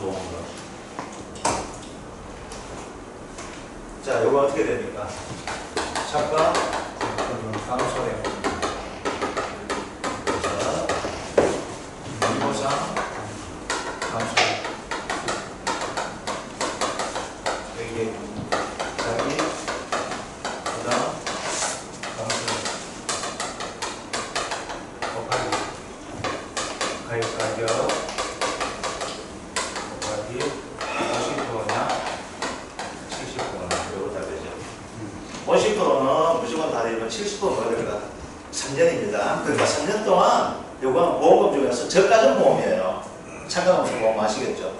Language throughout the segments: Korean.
좋은 거. 자, 요거 어떻게 됩니까? 작가 감소량. 자, 미보상 감소량. 여기 자기 부담 감소량. 곱하기 가입 가격 곱하기 50%냐 70%냐 요거 다 되죠. 50%는 무조건 다 되면 70%가 됩니다. 3년입니다. 그러니까 3년 동안 요건 보험 중에서 저가전 보험이에요. 참가금수 보험 아시겠죠?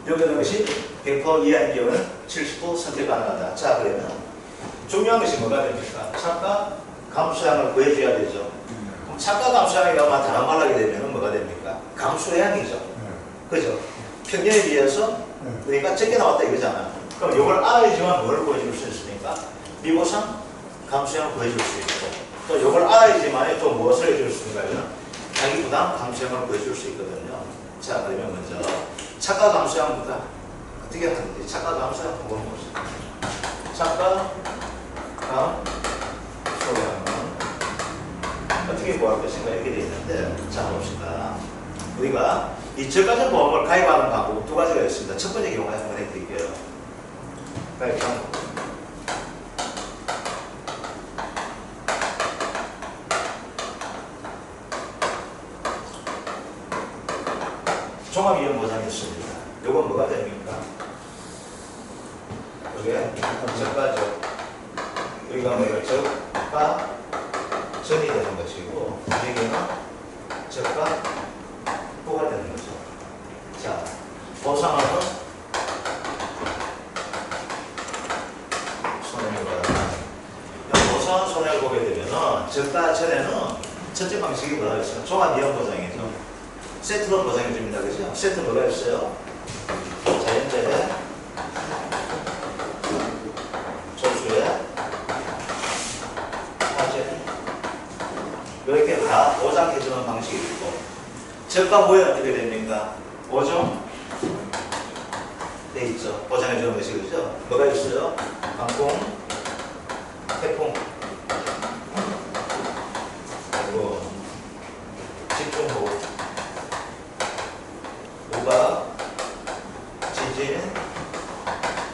여기 있는 것이 100% 이하인 경우는 70% 선택 가능하다. 자, 그러면 중요한 것이 뭐가 됩니까? 차가 감수량을 구해줘야 되죠. 그럼 차가 감수량이 아마 다른 말로 하게 되면 뭐가 됩니까? 감수량이죠. 그죠? 평년에 비해서 그러니까 적게 나왔다 이거잖아. 그럼 이걸 알아야지만 뭘 구해줄 수 있습니까? 미보상 감수량을 구해줄 수 있고 또 이걸 알아야지만 또 무엇을 해줄 수 있는가? 자기 부담 감수량을 구해줄 수 있거든요. 자, 그러면 먼저 차가 감수량보다 어떻게 하는지 차가 감수량 한번 봅시다. 차가 감수량은 어떻게 구할 것인가 이렇게 되어 있는데 자 봅시다. 우리가 이 저가전 보험을 가입하는 방법 두 가지가 있습니다. 첫 번째 경우 한번 해드릴게요. 가입 방법. 종합이용보상이 있습니다. 요건 뭐가 됩니까? 이게 저가죠. 여기가 뭐예요? 저가 전이 되는 것이고 여기는 저가 후가 되는 거죠. 자, 보상은 손해를 받아요. 보상 손해를 보게 되면은 저가 전에는 첫째 방식이 뭐라 했어요? 종합이용보상이죠. 세트로 보상해 줍니다. 그죠? 세트 뭐가 있어요? 자연재해, 조수해, 화재 이렇게 다 보장해 주는 방식이 있고 저가 후에는 어떻게 됩니까? 5종 돼 있죠. 보장해 주는 것이 그죠? 뭐가 있어요? 강풍, 태풍, 그리고 집중호우, 우박, 지진,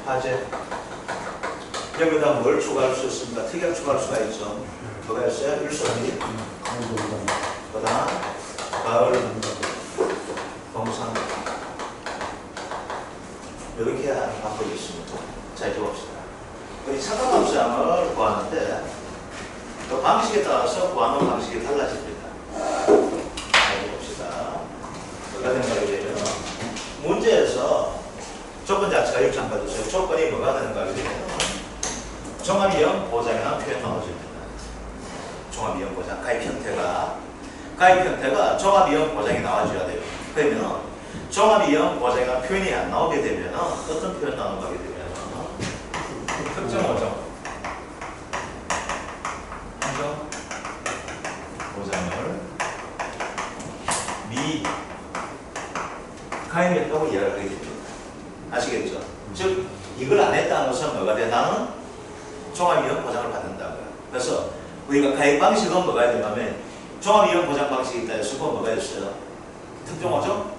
화재. 여기다 뭘 추가할 수 있습니까? 특약 추가할 수가 있죠. 뭐가 있어요? 일손이, 그다음 가을, 동산. 이렇게 하는 방법이 있습니다. 자, 이제 봅시다. 우리 차가감수량을 구하는데 그 방식에 따라서 구하는 방식이 달라집니다. 자, 이제 봅시다. 뭐가 되는가 하면 문제에서 조건 자체가 이렇게 한번 봐주세요. 조건이 뭐가 되는가 하면 종합이용 보장이라는 표현 나와줍니다. 종합이용 보장 가입 형태가 종합이용 보장이 나와줘야 돼요. 그러면 종합이용 보장이라는 표현이 안 나오게 되면 어떤 표현 나오게 되면 특정 보장 한정 보장을 가입했다고 이해를 하게 됩니다. 아시겠죠? 즉 이걸 안 했다는 것은 뭐가 돼? 나는 종합이용 보장을 받는다고요. 그래서 우리가 가입 방식은 뭐가 되냐면 종합이용 보장 방식이 있다 해서 그건 뭐가 있어요? 특정호정,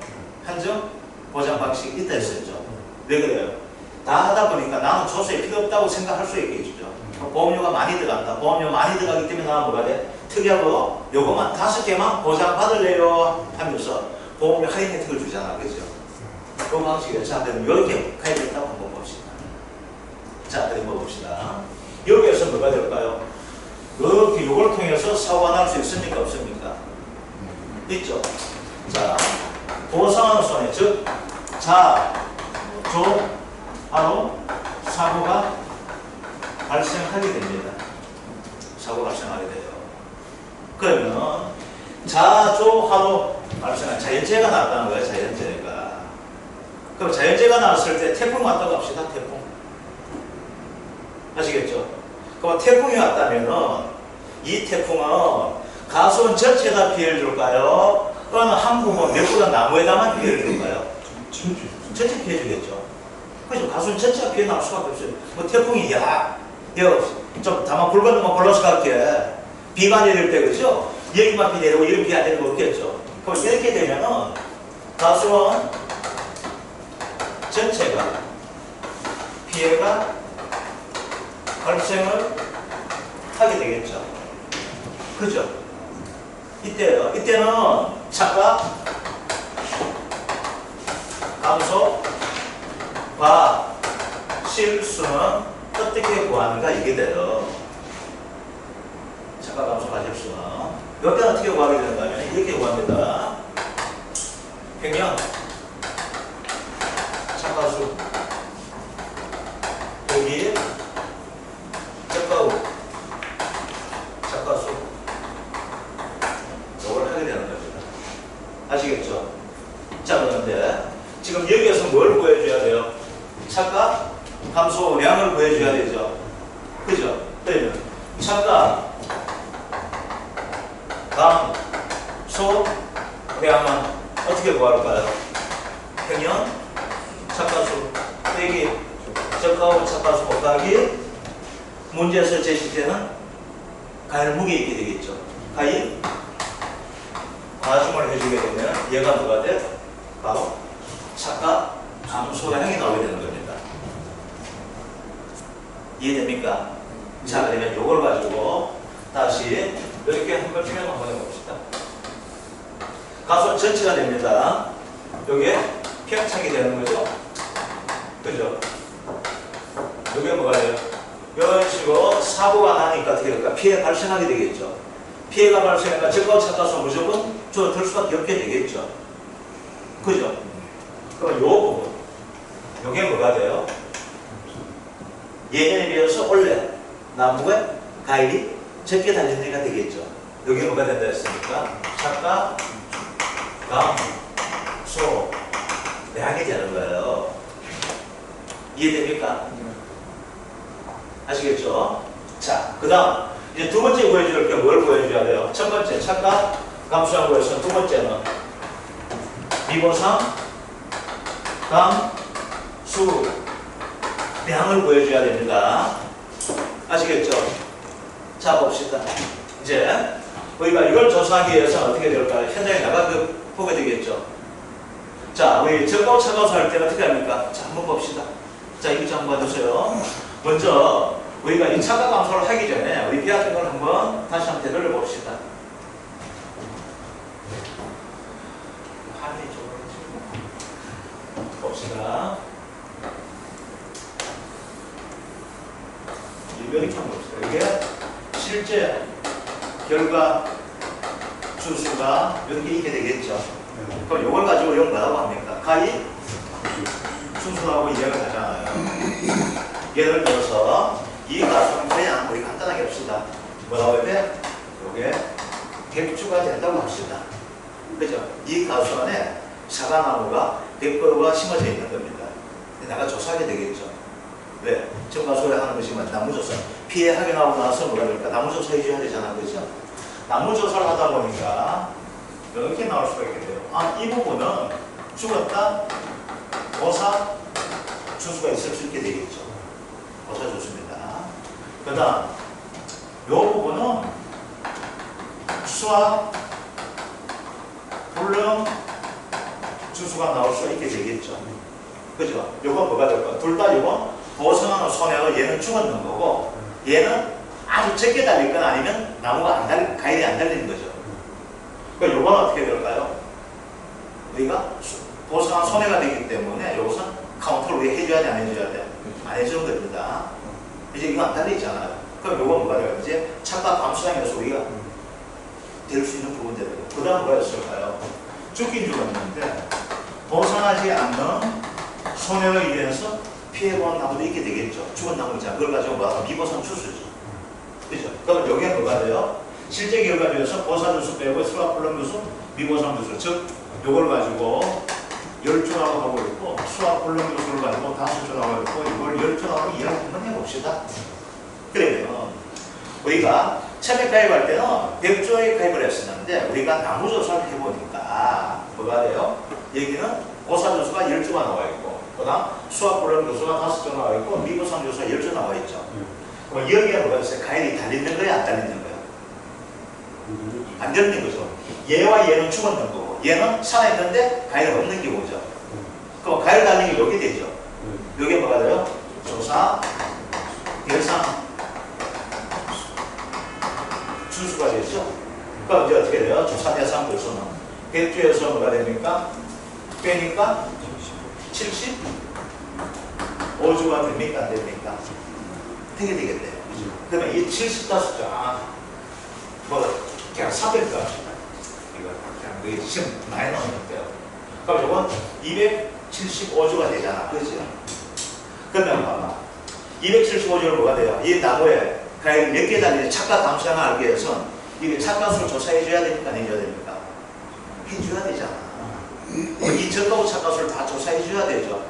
한정 보장 방식이 있다 했었죠. 왜 그래요? 다 하다 보니까 나는 조수에 필요 없다고 생각할 수 있겠죠. 보험료가 많이 들어간다. 보험료 많이 들어가기 때문에 나는 뭐가 돼? 특이하고 요것만 5개만 보장 받을래요 하면서 보험료 할인 혜택을 주잖아. 그죠? 그 방식이에요. 자, 그럼 이렇게 가입했다고 한번 봅시다. 자, 그럼 봅시다. 여기에서 뭐가 될까요? 이렇게 이걸 통해서 사고가 날 수 있습니까? 없습니까? 있죠? 자, 보상하는 손해, 즉, 자조하로 사고가 발생하게 됩니다. 사고가 발생하게 돼요. 그러면 자조하로 발생한 자연재해가 나왔다는 거예요. 자연재해가. 그럼 자연재해가 나왔을 때 태풍 왔다고 합시다. 태풍. 아시겠죠? 그럼 태풍이 왔다면은 이 태풍은 가수원 전체에다 피해를 줄까요? 어느 한 부분 몇 그루 나무에다만 피해를 줄까요? 전체 피해주겠죠. 그죠? 가수는 전체가 피해 나올 수밖에 없어요. 뭐 태풍이 좀 다만 불건너만 골라서 갈게. 비가 내릴 때 그죠? 여기만 비 내리고 여기 비 안 내리고 없겠죠. 그럼 이렇게 되면은 가수원 전체가 피해가 발생을 하게 되겠죠. 그죠? 이때는 차가 감소, 과 실수는 어떻게 구하는가 이게 돼요. 차가 감소, 과 실수는. 이때는 어떻게 구하게 되는가 하면 이렇게 구합니다. 평형 차가수 여기 적가우 차가수 이걸 하게 되는 겁니다. 아시겠죠? 자, 그런데 지금 여기에서 뭘 구해줘야 돼요? 차가 감소량을 구해줘야 되죠. 그죠? 그러면 차가 감소량은 어떻게 구할까요? 평형 차가수 빼기 적가우 차가수 곱하기 문제에서 제시되는 가열 무게 있게 되겠죠. 가인 과중을 해주게 되면 얘가 뭐가 돼? 바로 차가 감소량이 나오게 되는 겁니다. 이해됩니까? 자, 그러면 이걸 가지고 다시 이렇게 한번 표현 한번 해봅시다. 가수 전체가 됩니다. 요게 평창이 되는 거죠. 그죠? 요게 뭐가 돼요? 이런 식으로 사고가 나니까 어떻게 될까? 피해 발생하게 되겠죠. 피해가 발생하니까 적가우 차가수 무조건 줄어들 수밖에 없게 되겠죠. 그죠? 그럼 요 부분, 요게 뭐가 돼요? 예년에 비해서 원래 나무가 가일이 적게 달린 애가 되겠죠. 요게 뭐가 된다 했습니까? 차가 감소 량이 되는 거예요. 이해됩니까? 아시겠죠? 자, 그 다음 이제 두 번째 구해줄 게 뭘 구해줘야 돼요? 첫 번째 차가 감소한 거에서 두 번째는 미보상 감수량을 구해줘야 됩니다. 아시겠죠? 자, 봅시다. 이제 우리가 이걸 조사하기 위해서 어떻게 될까요? 현장에 나가 보게 되겠죠. 자, 우리 적가우 차가수 할 때는 어떻게 합니까? 자, 한번 봅시다. 자, 이거 좀 한번 봐주세요. 먼저 우리가 이 차가 감소를 하기 전에 우리 비왔던 걸 한번 다시 한번 되돌려 봅시다. 화면이 좀 봅시다. 이렇게 한번 봅시다. 이게 실제 결과 주수가 이렇게 있게 되겠죠. 그럼 이걸 가지고 이걸 뭐라고 합니까? 가히 수수하고 이해를 하잖아요. 예를 들어서 이 가수는 그냥 우리 간단하게 합시다. 뭐라고 해? 요게 100주가 된다고 합시다. 그죠? 이 가수 안에 사과나무가 100그루가 심어져 있는 겁니다. 내가 조사하게 되겠죠. 왜? 정가소리 하는 것이 나무조사. 피해 확인하고 나서 뭐라 그럴까? 나무조사 해줘야 되잖아. 그죠? 나무조사를 하다 보니까 이렇게 나올 수가 있겠네요. 아, 이 부분은 죽었다. 보사 주수가 있을 수 있게 되겠죠. 보사 주수입니다. 그 다음 이 부분은 수와 불능 주수가 나올 수 있게 되겠죠. 그죠? 요건 뭐가 될까? 둘 다 요건 보성하는 손해로 얘는 죽었는 거고 얘는 아주 적게 달릴 건 아니면 나무가 가일이 안 달리는 거죠. 그러니까 요건 어떻게 될까요? 우리가 보성한 손해가 되기 때문에 요것은 카운터를 우리가 해줘야 돼, 안 해줘야 돼? 안 해주는 겁니다. 이제 이거 안 달리잖아요. 그럼 요건 뭐가 돼요? 이제 차가 감수량에서 우리가 될 수 있는 부분 되고 그 다음 뭐였을까요? 죽긴 죽었는데 보상하지 않는 손해로 인해서 피해본 나무도 있게 되겠죠. 죽은 나무잖아. 그걸 가지고 뭐가 미보상 추수죠. 그죠? 그럼 여기에 뭐가 돼요? 실제 결과 중에서 보사주수 빼고 수학불능주수, 미보상주수. 즉, 요걸 가지고 10조라고 하고 있고 수학불능주수를 가지고 5조라고 하고 있고 이걸 10조라고 이해를 한번 해봅시다. 그러면 우리가 처음에 가입할 때는 100조에 가입을 했었는데 우리가 나무조사를 해보니까 뭐가 돼요? 여기는 고사 교수가 10주가 나와 있고, 그 다음 수학 불론 교수가 5주 나와 있고, 미고상 교수가 10주 나와 있죠. 그럼 여기에 뭐가 있어요? 가일이 달리는 거야, 안 달리는 거야? 안 달리는 거죠. 얘와 얘는 죽었는 거고, 얘는 살아있는데 가일 없는 게 뭐죠? 그럼 가일 달리는 게 여기 되죠. 여기에 뭐가 돼요? 조사, 대상, 주수가 되죠. 그럼 이제 어떻게 돼요? 조사, 대상, 주수는 100주에서 뭐가 됩니까? 빼니까 75주가 됩니까? 안 됩니까? 되게 되겠네요. 그러면 이 75자, 뭐, 그냥 300가 이거 그냥 이게 시험 많이 나오는 건데요. 그럼 이건 275주가 되잖아. 그죠? 그러면 봐봐. 275주는 뭐가 돼요? 이 나무에 가일 몇 개 달리는 착각 감수량을 알기 위해서는 이게 착각수를 조사해줘야 됩니까? 안 해줘야 됩니까? 해줘야 되잖아. 이 적하고 착각수를 다 조사해줘야 되죠.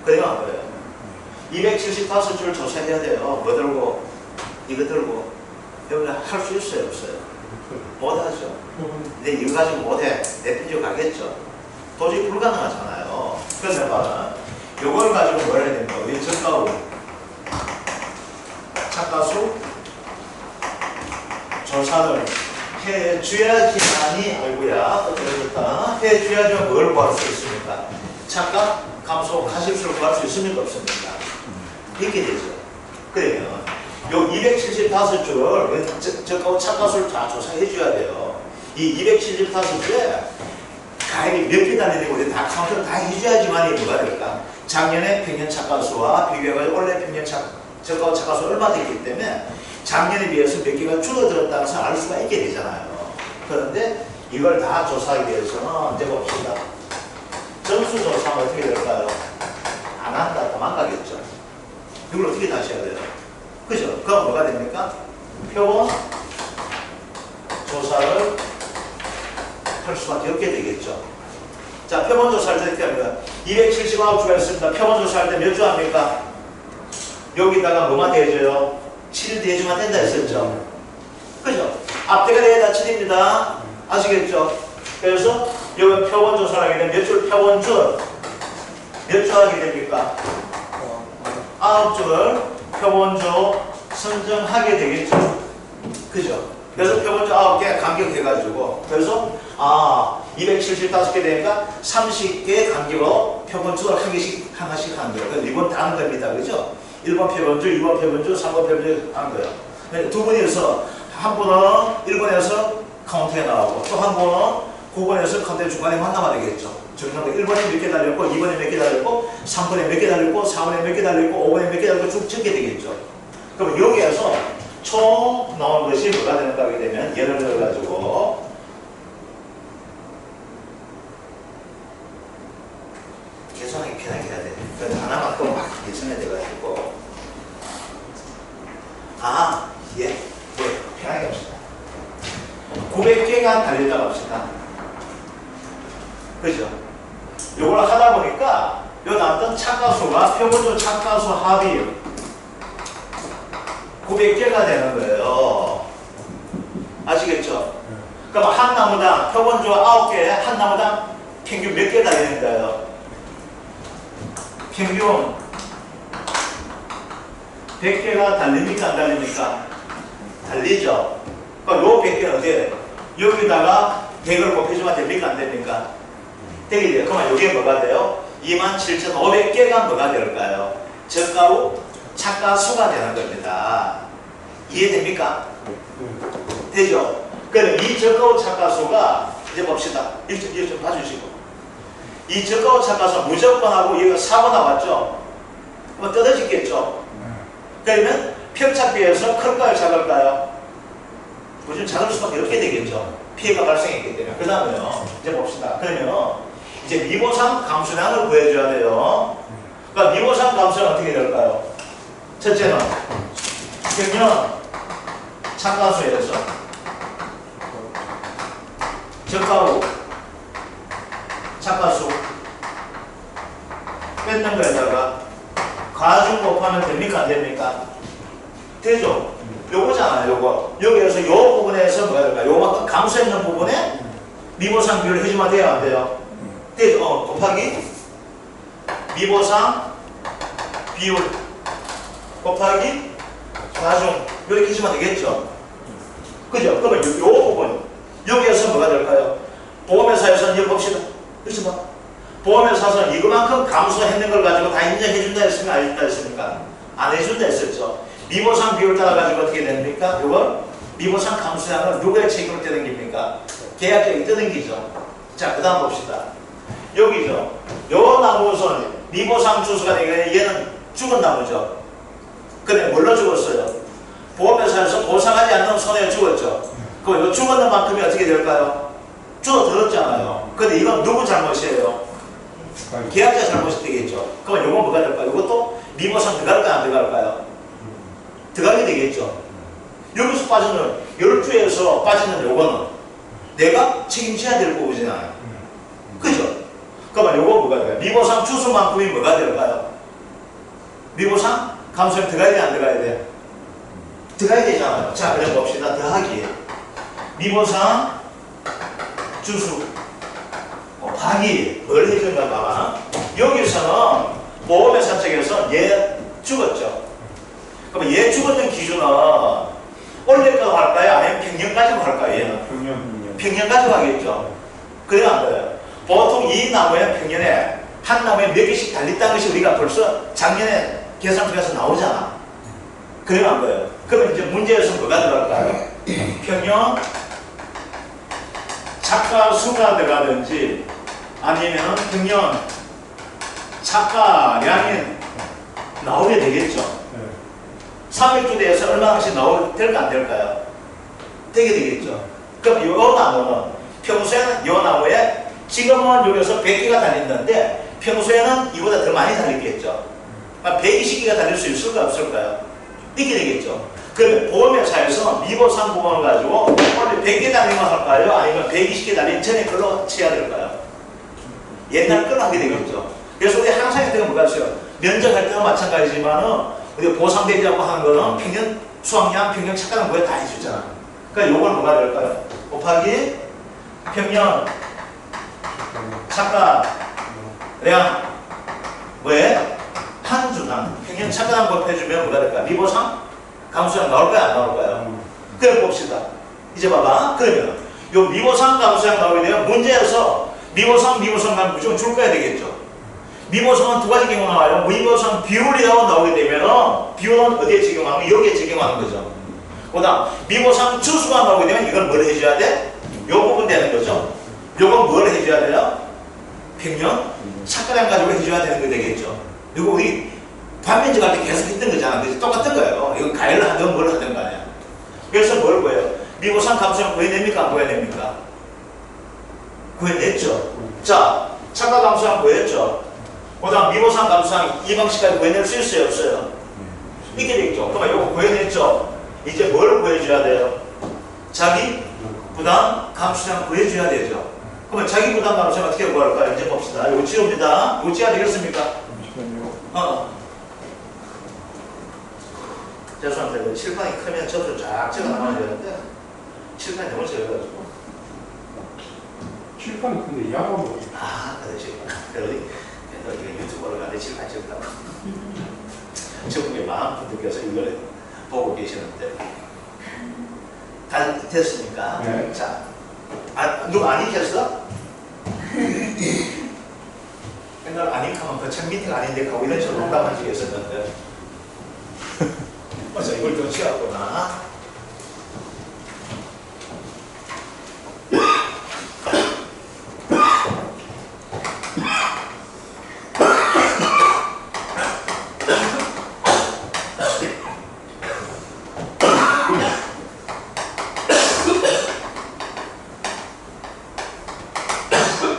그러면 뭐예요? 275줄 조사해야 돼요. 뭐 들고, 이거 들고. 여러분 할 수 있어요? 없어요? 못하죠. 근데 이거 가지고 못해. 내피지고 가겠죠. 도저히 불가능하잖아요. 그래서 봐라. 요걸 가지고 뭘 해야 됩니까? 우리 적하고 착각수 조사를 해줘야지만이, 아이고야, 어쩌다 해줘야지 뭘 구할 수 있습니까? 착각, 감소, 가십수를 구할 수 있습니까? 없습니까? 이렇게 되죠. 그러면 요 275줄 적하고 착각수를 다 조사해줘야 돼요. 이 275줄에 가입이 몇 개 달리고 우리 다 카운트를 다 해줘야지만이 뭐가 될까? 작년에 평균 착각수와 비교해가지고 올해 평균 적하고 착각수 얼마 됐기 때문에 작년에 비해서 몇 개가 줄어들었다는 것을 알 수가 있게 되잖아요. 그런데 이걸 다 조사하기 위해서는 이제 봅시다. 점수 조사는 어떻게 될까요? 안 한다. 도망가겠죠. 이걸 어떻게 다시 해야 돼요? 그죠? 그럼 뭐가 됩니까? 표본 조사를 할 수밖에 없게 되겠죠. 자, 표본 조사할 때 어떻게 합니까? 279주가 있습니다. 표본 조사할 때 몇 주 합니까? 여기다가 뭐만 대줘요? 7 대주만 된다 했었죠. 그죠? 앞뒤가 대다 7입니다. 아시겠죠? 그래서 여기 표본 조사를 하게 되면 몇 줄 표본줄 몇 주 하게 됩니까? 9줄 표본주 선정하게 되겠죠. 그죠? 그래서 표본주 9개 간격해가지고 그래서 275개 되니까 30개 간격으로 표본주를 한 개씩 하나씩 하는 거예요. 그래서 이번 다 하는 겁니다. 그죠? 1번 표본주, 2번 표본주, 3번 표본주 하는 거예요. 두 분이서 한 분은 1번에서 카운트에 나오고 또 한 분은 9번에서 카운트에 중간에 만나면 되겠죠. 정상도 1번에 몇 개 달렸고 2번에 몇 개 달렸고 3번에 몇 개 달렸고 4번에 몇 개 달렸고 5번에 몇 개 달렸고 쭉 적게 되겠죠. 그럼 여기에서 총 나온 것이 뭐가 되는가 하게 되면 예를 들어 가지고 계산하기 편하게 해야 돼. 그래서 하나만큼 막 계산해야 돼가지고 예, 편하게 합시다. 900개가 달렸다고 합시다. 그죠? 요걸 하다 보니까 요 나왔던 착각수가 표본주 착각수 합이 900개가 되는 거예요. 아시겠죠? 그럼 한 나무당 표본주 9개 한 나무당 평균 몇 개 달리는가요? 평균 100개가 달립니까? 안 달립니까? 달리죠? 그럼 요 100개는 어때요? 여기다가 100을 곱해주면 됩니까? 안 됩니까? 되게 돼요. 그러면 여기에 뭐가 돼요? 27,500개가 뭐가 될까요? 저가로 착가수가 되는 겁니다. 이해됩니까? 되죠? 그럼 이 저가로 착가수가 이제 봅시다. 이거 좀 봐주시고 이 저가로 착가수 무조건 하고 여기가 4번 나왔죠? 그럼 떨어지겠죠? 그러면 편차비에서 클까요? 작을까요? 요즘 작을 수밖에 없게 되겠죠? 피해가 발생했기 때문에. 그 다음에요. 이제 봅시다. 그러면 이제 미보상 감수량을 구해줘야 돼요. 그러니까 미보상 감수량 어떻게 될까요? 첫째는 평균 착가수에서 적가후 착가수 뺏는 거에다가 가중 곱하면 됩니까? 안 됩니까? 되죠? 요거잖아요. 요거. 여기에서 요 부분에서 뭐가 될까요? 요만큼 감수했는 부분에 미보상 비율을 해주면 돼요? 안 돼요? 곱하기 미보상 비율 곱하기 과중 이렇게 해주면 되겠죠. 그죠? 그러면 요 부분 여기에서 뭐가 될까요? 보험회사에서는 이거 봅시다. 그렇지 봐. 보험회사에서는 이거만큼 감소했는 걸 가지고 다 인정해준다 했습니까? 안 해준다 했습니까? 안 해준다 했었죠. 미보상 비율 따라 가지고 어떻게 됩니까? 이걸 미보상 감소량을 누구의 책임으로 떼당깁니까? 계약자에게 떼당기죠. 자, 그 다음 봅시다. 여기죠. 요 나무선 미보상 추수가 되게 얘는 죽은 나무죠. 근데 뭘로 죽었어요? 보험회사에서 보상하지 않는 손해가 죽었죠. 그럼 요 죽었는 만큼이 어떻게 될까요? 줄어들었잖아요. 근데 이건 누구 잘못이에요? 계약자 잘못이 되겠죠. 그럼 요건 뭐가 될까요? 이것도 미보상 들어갈까요? 안 들어갈까요? 들어가게 되겠죠. 여기서 빠지는 12주에서 빠지는 요거는 내가 책임져야 될 부분이잖아요. 그죠? 그러면 요거 뭐가 될까요? 미보상 추수만큼이 뭐가 될까요? 미보상 감소에 들어가야 돼? 안 들어가야 돼? 들어가야 되잖아요. 자, 그래 봅시다. 더하기 미보상 주수 곱하기 뭘 해주는가 봐봐. 여기서는 보험회사 측에서 얘 죽었죠. 그러면 얘 죽었던 기준은 올해까지 할까요? 아니면 평년 가지고 할까요? 얘는? 평년 가지고 하겠죠. 그래야 안 돼요. 보통 이 나무에 평년에 한 나무에 몇 개씩 달렸다는 것이 우리가 벌써 작년에 계산표에서 나오잖아. 그래야 안 돼요. 그러면 이제 문제에서 뭐가 들어갈까요? 평년 착가 수가 들어가든지 아니면 평년 착가량이 나오게 되겠죠. 300주 대에서 얼마씩 될까 안 될까요? 되게 되겠죠. 그럼 이 나무는 평소에는 이 나무에 지금은 여기서 100개가 달린다는데 평소에는 이보다 더 많이 달리겠죠. 120개가 달릴 수 있을까 없을까요? 이렇게 되겠죠. 그러면 보험회사에서 미보상 보험을 가지고 원래 100개 달리면 할까요? 아니면 120개 달린 전에 걸로 쳐야 될까요? 옛날 걸로 하게 되겠죠. 그래서 우리 항상 했던 건 뭐가 있어요? 면접할 때도 마찬가지지만은 우리가 보상대기라고 하는 거는 평년 수확량, 평년 착가량 뭐에 다 해주잖아. 그러니까 요걸 뭐가 될까요? 곱하기 평년 착가량 뭐에? 한 주당 평년 착가량 곱해주면 뭐가 될까요? 미보상 감소량 나올까요? 안 나올까요? 그래 봅시다. 이제 봐봐. 그러면 요 미보상 감소량 나오게 되면 문제에서 미보상 무조건 줄 거야 되겠죠. 미보상은 두 가지 경우 나와요. 미보상 비율이라고 나오게 되면 비율은 어디에 적용하면 여기에 적용하는 거죠. 그 다음 미보상 추수가 나오게 되면 이걸 뭘 해줘야 돼? 요 부분 되는 거죠. 요건 뭘 해줘야 돼요? 평년 착가량 가지고 해줘야 되는 거 되겠죠. 이거 우리 반면적 할 때 계속 했던 거잖아. 그래서 똑같은 거예요. 이건 가열을 하든 뭘 하든 간에. 그래서 뭘 구해요? 미보상 감소량 구해냅니까? 안 구해냅니까? 구해냈죠. 자, 착가 감소량 구했죠. 그 다음 미보상 감소량 이 방식까지 구해낼 수 있어요? 없어요? 이렇게 되겠죠. 그러면 이거 구해냈죠. 이제 뭘 구해줘야 돼요? 자기 부담 감소량 구해줘야 되죠. 그러면 자기 부담 감소량 어떻게 구할까요? 이제 봅시다. 이거 지웁니다. 이거 지어야 되겠습니까? 죄송합니다. 칠판이 크면 저도 쫙 적어 나가야 되는데 칠판이 너무 적어가지고. 칠판이 근데 야가 뭐? 아, 그래 칠판. 어디 유튜버로 가는데 칠판 적다고. 전국에 많은 분들께서 이걸 보고 계시는데 다 됐습니까? 네. 자, 누가 안 익혔어? 옛날 안 익하면 그 첫 미팅 아닌데 가고 이런 식으로 농담한 적이 있었는데 맞아, 이걸 좀 지었구나.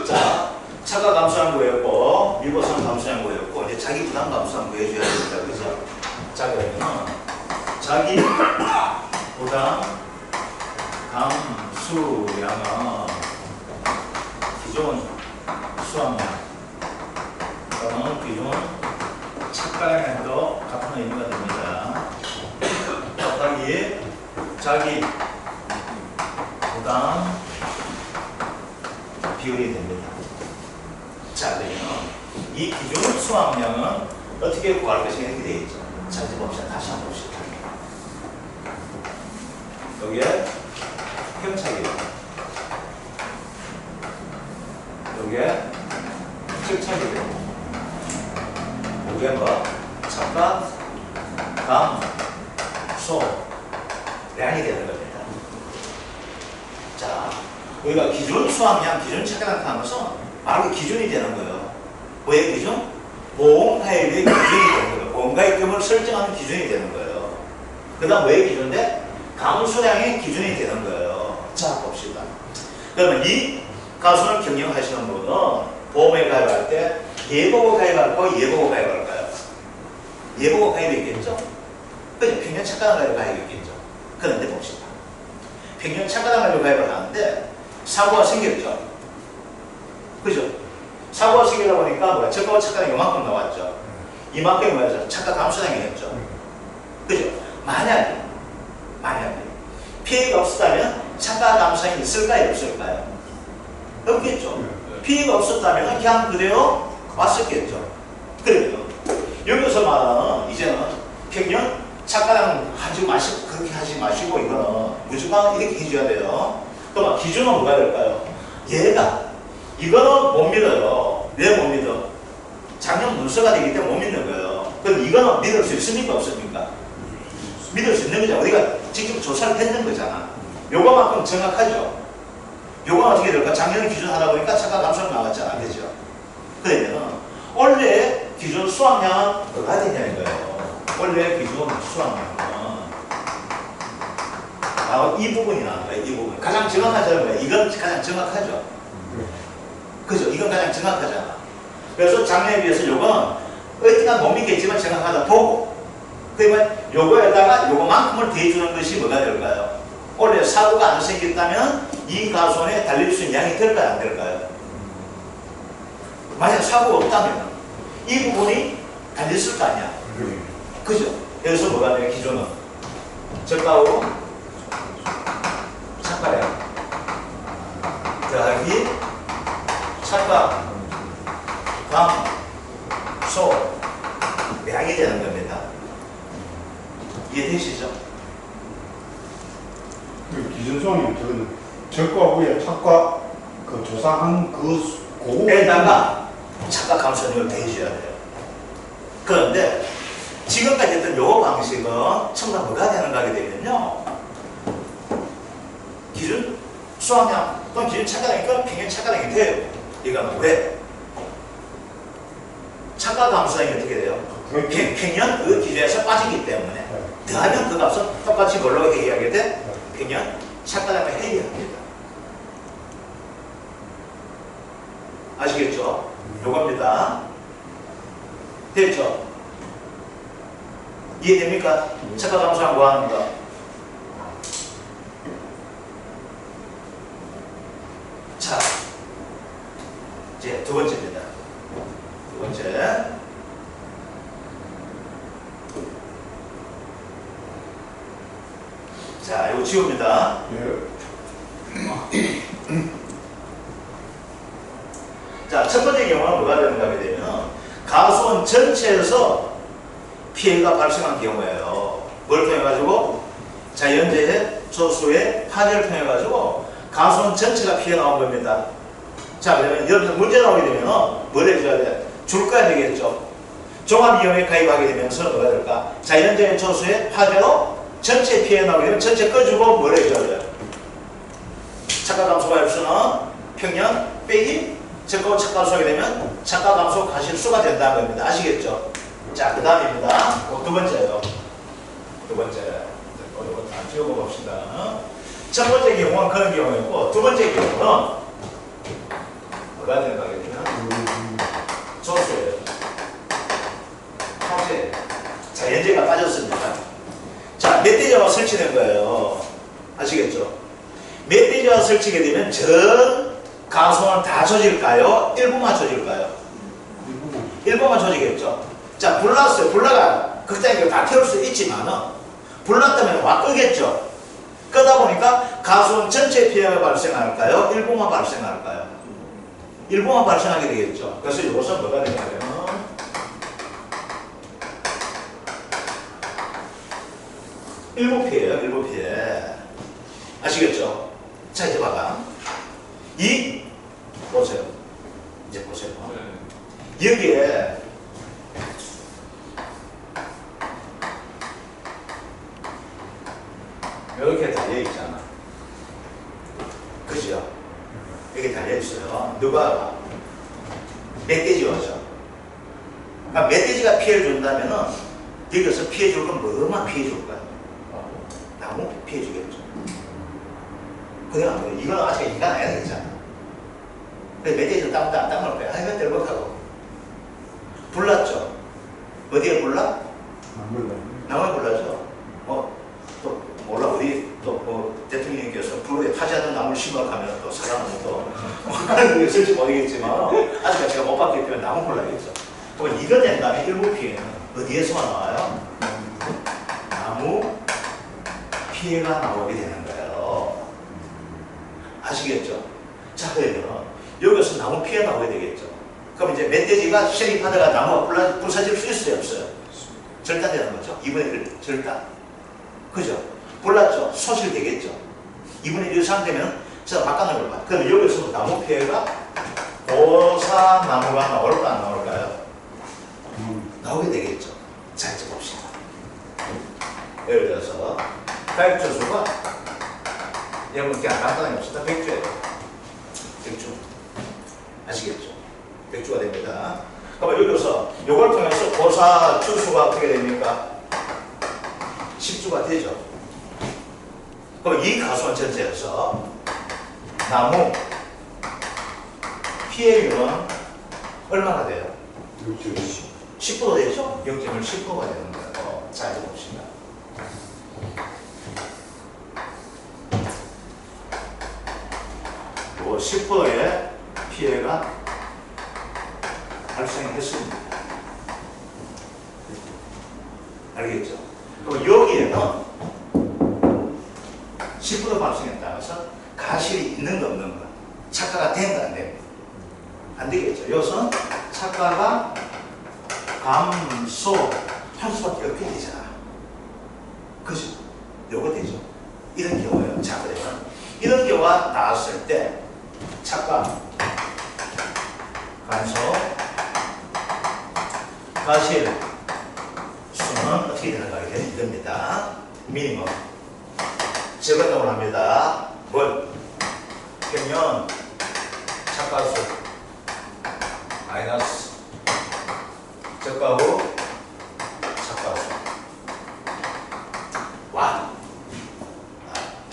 자, 차가 감소한 거였고 미보상 감소한 거였고 이제 자기 부담 감소한 거 해줘야 됩니다. 그죠? 자, 그러면 자기 부담 감수량은 기존 수확량 또는 기존 착가량에도 같은 의미가 됩니다. 곱하기 자기 부담 비율이 됩니다. 자, 그러면 이 기준 수학량은 어떻게 구할 것인가 이렇게 되어 있죠. 자, 이제 봅시다. 다시 한번 봅시다. 여기에 평차기력, 여기에 측차기력, 여기에 뭐 착각, 감, 소, 량이 되는 겁니다. 자, 우리가 기준 수학량, 기준 착각량 하는 것은 바로 기준이 되는 거예요. 뭐의 기준? 보험가입의 기준이 되는 거예요. 보험가입금을 설정하는 기준이 되는 거예요. 그 다음 뭐의 기준인데? 감수량의 기준이 되는 거예요. 자, 봅시다. 그러면 이 가수를 경영하시는 분은 보험에 가입할 때 예보고 가입할까요? 예보고 가입할까요? 예보고 가입이겠죠? 그죠? 평년 착각을 가지고 가입이겠죠? 그런데 봅시다. 평년 착각을 가지고 가입을 하는데 사고가 생겼죠? 그죠? 사고가 생기다 보니까 뭐야? 적가와 착각이 이만큼 나왔죠? 이만큼이 뭐였죠? 착각 감수량이었죠? 그죠? 만약에 피해가 없었다면 착각 감수량이 있을까요? 없을까요? 없겠죠? 피해가 없었다면 그냥 그대로 왔었겠죠? 그러면 여기서 말하는 이제는 평년 착각은 하지 마시고 그렇게 하지 마시고 이거는 무조건 이렇게 해줘야 돼요. 그럼 기준은 뭐가 될까요? 얘가 이거는 못 믿어요. 왜 못 믿어? 작년 문서가 되기 때문에 못 믿는 거예요. 그럼 이거는 믿을 수 있습니까? 없습니까? 믿을 수 있는 거잖아. 우리가 직접 조사를 했는 거잖아. 요거만큼 정확하죠. 요거는 어떻게 될까? 작년 기준 하다 보니까 착각 감소가 나왔잖아. 그죠? 그러면 원래 기준 수학량은 뭐가 되냐는 거예요. 원래 기준 수학량은 바로 이 부분이 나온 거예요. 이 부분. 가장 정확하잖아요. 이건 가장 정확하죠. 그죠? 이건 가장 정확하잖아. 그래서 작년에 비해서 요건 어떻게 못 믿겠지만 정확하다 보고 그러면 요거에다가 요거만큼을 더해주는 것이 뭐가 될까요? 원래 사고가 안 생겼다면 이 가손에 달릴 수 있는 양이 될까요? 안 될까요? 만약 사고가 없다면 이 부분이 달렸을 거 아니야? 그죠? 그래서 뭐가 돼요? 기준은 적가하고 착가량 더하기 착가 감 소 양이 되는 겁니다. 이해되시죠? 기준 수학량 저거는 적과 위에 착과 그 조사한 그 고에다가 착각 감소율을 더해줘야 돼요. 그런데 지금까지 했던 요 방식은 전부 다 뭐가 되는가 하게 되면요. 기준 수학량 또는 기준 착각량이니까 평균 착각량이 돼요. 이거는 왜? 착각 감소량이 어떻게 돼요? 평년 그 기준에서 빠지기 때문에 더하면 그 값은 똑같이 뭘로 얘기하게 돼? 평년 착각량을 해야 합니다. 아시겠죠? 요겁니다. 됐죠? 이해됩니까? 착각 감소량 뭐 하는 거? 자, 이제 두 번째입니다. 두 번째. 자, 이거 지웁니다. 자, 첫 번째 경우는 뭐가 되는가 하게 되면 가수원 전체에서 피해가 발생한 경우예요. 뭘 통해 가지고 자연재해 소수의 파괴를 통해 가지고 가수원 전체가 피해 나온 겁니다. 자, 그러면 여기서 문제 나오게 되면 뭘 해줘야 돼? 줄거야 되겠죠. 종합위험에 가입하게 되면서 뭐가 될까? 자연재해 소수의 파괴로 전체 피해 나오게 되면 전체 꺼주고 뭘 해줘야 돼요? 착각 감소가 일수는 평년 빼기 적고 착각 감소하게 되면 착각 감소 가실수가 된다는 겁니다. 아시겠죠? 자, 그 다음입니다. 두 번째예요. 두 번째. 이거 다 지워봅시다. 첫 번째 경우는 그런 경우였고, 두 번째 경우는 뭐가 되는가 하게 되면 조수예요. 화재. 자연재해가 빠졌습니다. 자, 멧돼지가 설치된 거예요. 아시겠죠? 멧돼지가 설치게 되면 전 가수는 다 조질까요? 일부만 조질까요? 일부만 조지겠죠. 자, 불났어요. 불나가 극장에 다 태울 수 있지만은 불났다면 와 끄겠죠. 끄다 보니까 가수는 전체 피해가 발생할까요? 일부만 발생할까요? 일부만 발생하게 되겠죠. 그래서 이것은 뭐가 되냐면 일부 피해예요. 일부 피해. 아시겠죠? 자, 이제 봐봐. 이 보세요. 이제 보세요. 여기에 이렇게 달려있잖아. 그죠? 이렇게 달려있어요. 누가? 멧돼지였죠. 그러니까 멧돼지가 피해를 준다면은 여기서 피해 줄 건 뭐만 피해 줄까요? 나무 피해 주겠죠. 그냥 안 그래. 이건 아직 인간 안 해야 되잖아. 그래서 멧돼지도 땀 넣을 거야. 이거 덜벅하고. 불났죠. 어디에 불나? 나무에 불나죠. 또 몰라 어디 또 대통령님께서 불에 타지 않는 나무를 심각하면 또 사람은 또 하는 게 있을지 모르겠지만 아직 제가 못 봤기 때문에 나무 불나겠죠. 그럼 이거 된다면 일부 피해는 어디에서만 나와요? 나무 피해가 나오게 되는 거예요. 아시겠죠? 자, 그러면 여기서 나무 피해 나오게 되겠죠. 그럼 이제 멧돼지가 쉐입하다가 나무가 부서질 수 있어요, 없어요? 절단되는 거죠. 2분의 1 절단. 그죠? 불났죠? 소실되겠죠. 2분의 1 이상 되면 자, 바꿔놓은 걸 봐. 그럼 여기서 나무 피해가 고사나무가 나올까 안 나올까요? 나오게 되겠죠. 자, 이제 봅시다. 예를 들어서 가입조수가 여러분 그냥 간단하게 봅시다. 100주예요. 100주. 아시겠죠? 100주가 됩니다. 그럼 여기서 이걸 통해서 고사 주수가 어떻게 됩니까? 10주가 되죠. 그럼 이 가수원 전체에서 나무 피해율은 얼마나 돼요? 10% 되죠? 0.10%가 되는 거예요. 자, 이제 봅시다. 요 10%의 피해가 발생했습니다. 알겠죠? 그럼 여기에는 10% 발생했다고 해서 가실이 있는 거 없는 거, 착가가 된 거 안 되는 거. 안 되겠죠. 여기서는 착가가 감소할 수밖에 없게 되잖아. 그죠? 요거 되죠. 이런 경우예요. 자, 그러면 이런 경우가 나왔을 때 착가, 감소, 가실 수는 어떻게 되는가 이렇게 됩니다. 미니멈. 적용을 합니다. 뭘? 평면 착가수 마이너스 적가 후 착가수 와.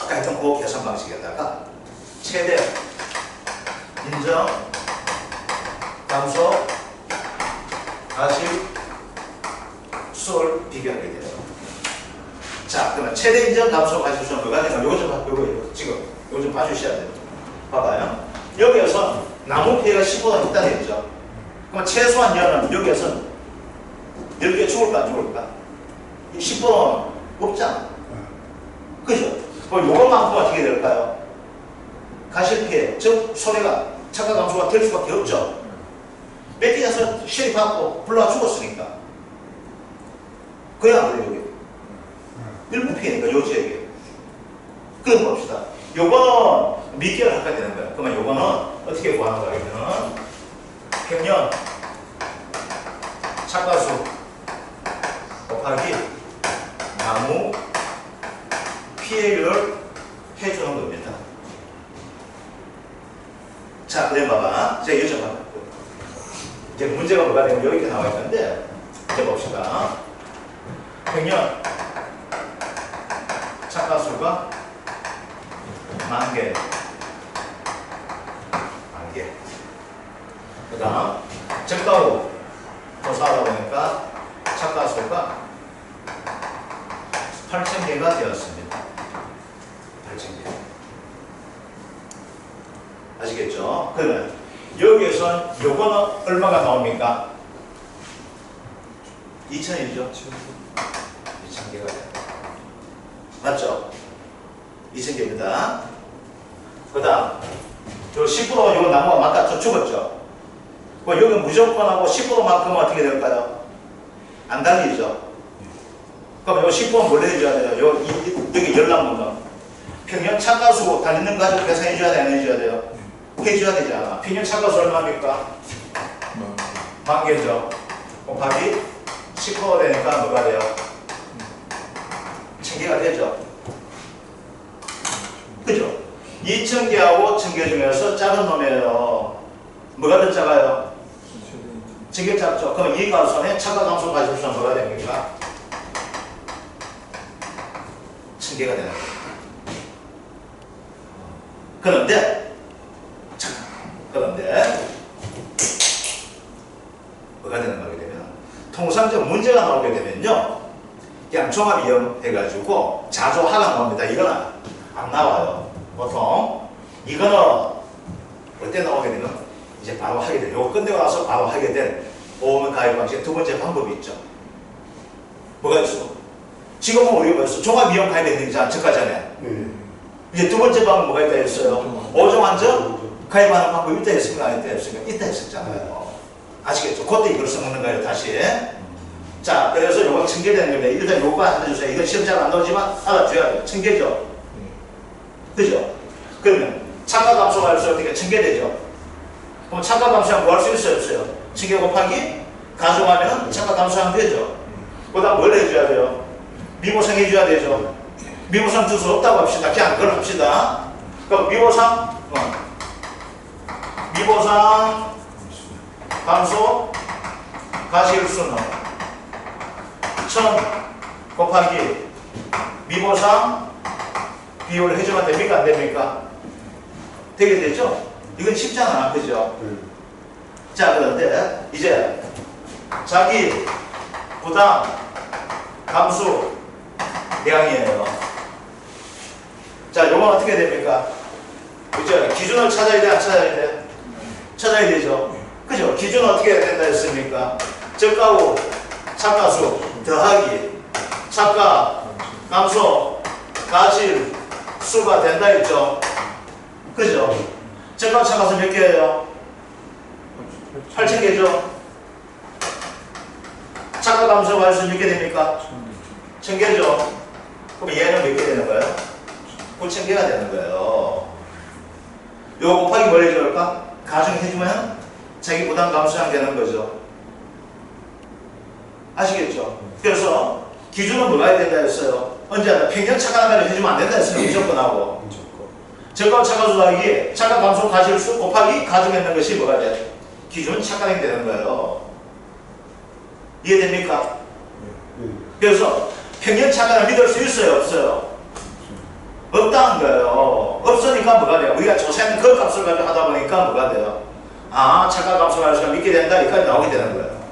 아까 했던 그 계산 방식에다가 최대 인정 감소 가실 수를 비교하게 돼요. 자, 그러면 최대 인정 감소 가실 수는 뭐가 되나? 요거 좀 봐주셔야 돼요. 봐봐요. 여기에서 나무 피해가 10%가 있다 했죠. 그럼 최소한 여는 여기에서 10개 죽을까 안 죽을까? 10%는 없잖아. 그죠? 그럼 요것만큼 어떻게 될까요? 가실 피해, 즉 소리가 착각 감소가 될 수밖에 없죠. 뺏기면서 실이 받고 불러가 죽었으니까. 그래야 안 돼요, 여기. 일부 피해니까, 요 지역에. 그럼 봅시다. 요거는 미결을 하게 되는 거예요. 그러면 요거는 어떻게 구하는가 하면 평년 착가수 곱하기 나무 피해율을 해주는 겁니다. 자, 그럼 봐봐. 제가 여쭤봐요. 이제 문제가 뭐가 되면 여기 나와 있는데, 이제 봅시다. 평년 착가수가 10,000개. 10,000개. 그 다음, 적가 후 조사하다 보니까 착가수가 8,000개가 되었습니다. 8,000개. 아시겠죠? 그러면 여기에서 요거는 얼마가 나옵니까? 2,000이죠? 2,000개가 돼요. 맞죠? 2,000개입니다. 그 다음 저 10% 이거 나무가 맞다 죽었죠. 뭐 여기 무조건하고 10%만큼은 어떻게 될까요? 안 달리죠. 그럼 요 10%는 뭘 해줘야 돼요? 여기 열람분은 평균 차가수 달리는 거 가지고 계산해줘야 돼, 안 해줘야 돼요? 해줘야 되잖아. 평균 차가수 얼마입니까? 10,000개죠. 곱하기 10% 되니까 뭐가 돼요? 1,000개가 되죠. 그죠? 2,000개하고 1,000개 중에서 작은 놈이에요. 뭐가 더 작아요? 1,000개 작죠. 그럼 이 가선에 차가 감소 가십수는 뭐가 됩니까? 1,000개가 되는 거예요. 그런데 뭐가 되는 거게 되면 통상적 문제가 나오게 되면요, 그냥 종합이형 해가지고 자조하가 나옵니다. 이거는 안 나와요. 보통 이거는 어때 나오게 되면 이제 바로 하게 돼요. 이거 끝내고 나서 바로 하게 된 보험 가입 방식 두 번째 방법이 있죠. 뭐가 있어? 지금은 우리가 벌써 종합이형 가입했는 게 저까지네. 이제 두 번째 방법 뭐가 있다 했어요? 5종 한정 가입하는 방법이 있다 했습니까? 안 있다 했습니까? 있다 했었잖아요. 아시겠죠? 그때 이걸 써먹는 거예요, 다시. 자, 그래서 요거 1,000개 되는 겁니다. 일단 요거 알려주세요. 이건 시험 잘 안 나오지만 알아줘야 돼요. 1,000개죠? 그죠? 그러면 차가 감소가 할 수 어떻게 1,000개 되죠? 그럼 차가 감소하면 뭐 할 수 있어요? 없어요? 1,000개 곱하기 가중하면 차가 감소하면 되죠? 그 다음 뭘 해줘야 돼요? 미보상 해줘야 되죠? 미보상 줄 수 없다고 합시다. 그냥 그걸 합시다. 그럼 미보상 감소 가시일수는 1,000 곱하기 미보상 비율을 해주면 됩니까? 안 됩니까? 되게 되죠? 이건 쉽잖아. 그죠? 자, 그런데 이제 자기 부담 감수 량이에요. 자, 요건 어떻게 됩니까? 그죠? 기준을 찾아야 돼, 안 찾아야 돼? 찾아야 되죠? 그죠? 기준은 어떻게 해야 된다 했습니까? 적가후 착가수 더하기 착가 감소 가실 수가 된다 했죠? 그죠? 적가 착가수 몇 개예요? 8,000개죠? 착가 감소가 할 수 몇 개 됩니까? 1,000개죠? 그럼 얘는 몇 개 되는 거예요? 9,000개가 되는 거예요. 요거 곱하기 뭘 해줄까? 가중해주면 자기 부담 감소량 되는 거죠. 아시겠죠? 그래서 기준은 뭐가 해야 된다 했어요? 언제 하나 평균 착각하면 해주면 안 된다 했어요. 무조건 하고. 적가 착각수 더하기 착각 감소 가실수 곱하기 가중했는 것이 뭐가 돼? 기준 착각이 되는 거예요. 이해됩니까? 그래서 평균 착각을 믿을 수 있어요? 없어요? 없다는 거예요. 없으니까 뭐가 돼요? 우리가 조사하는 그 값을 가지고 하다 보니까 뭐가 돼요? 아, 착각 감소 가실수가 믿게 된다. 여기까지 나오게 되는 거예요.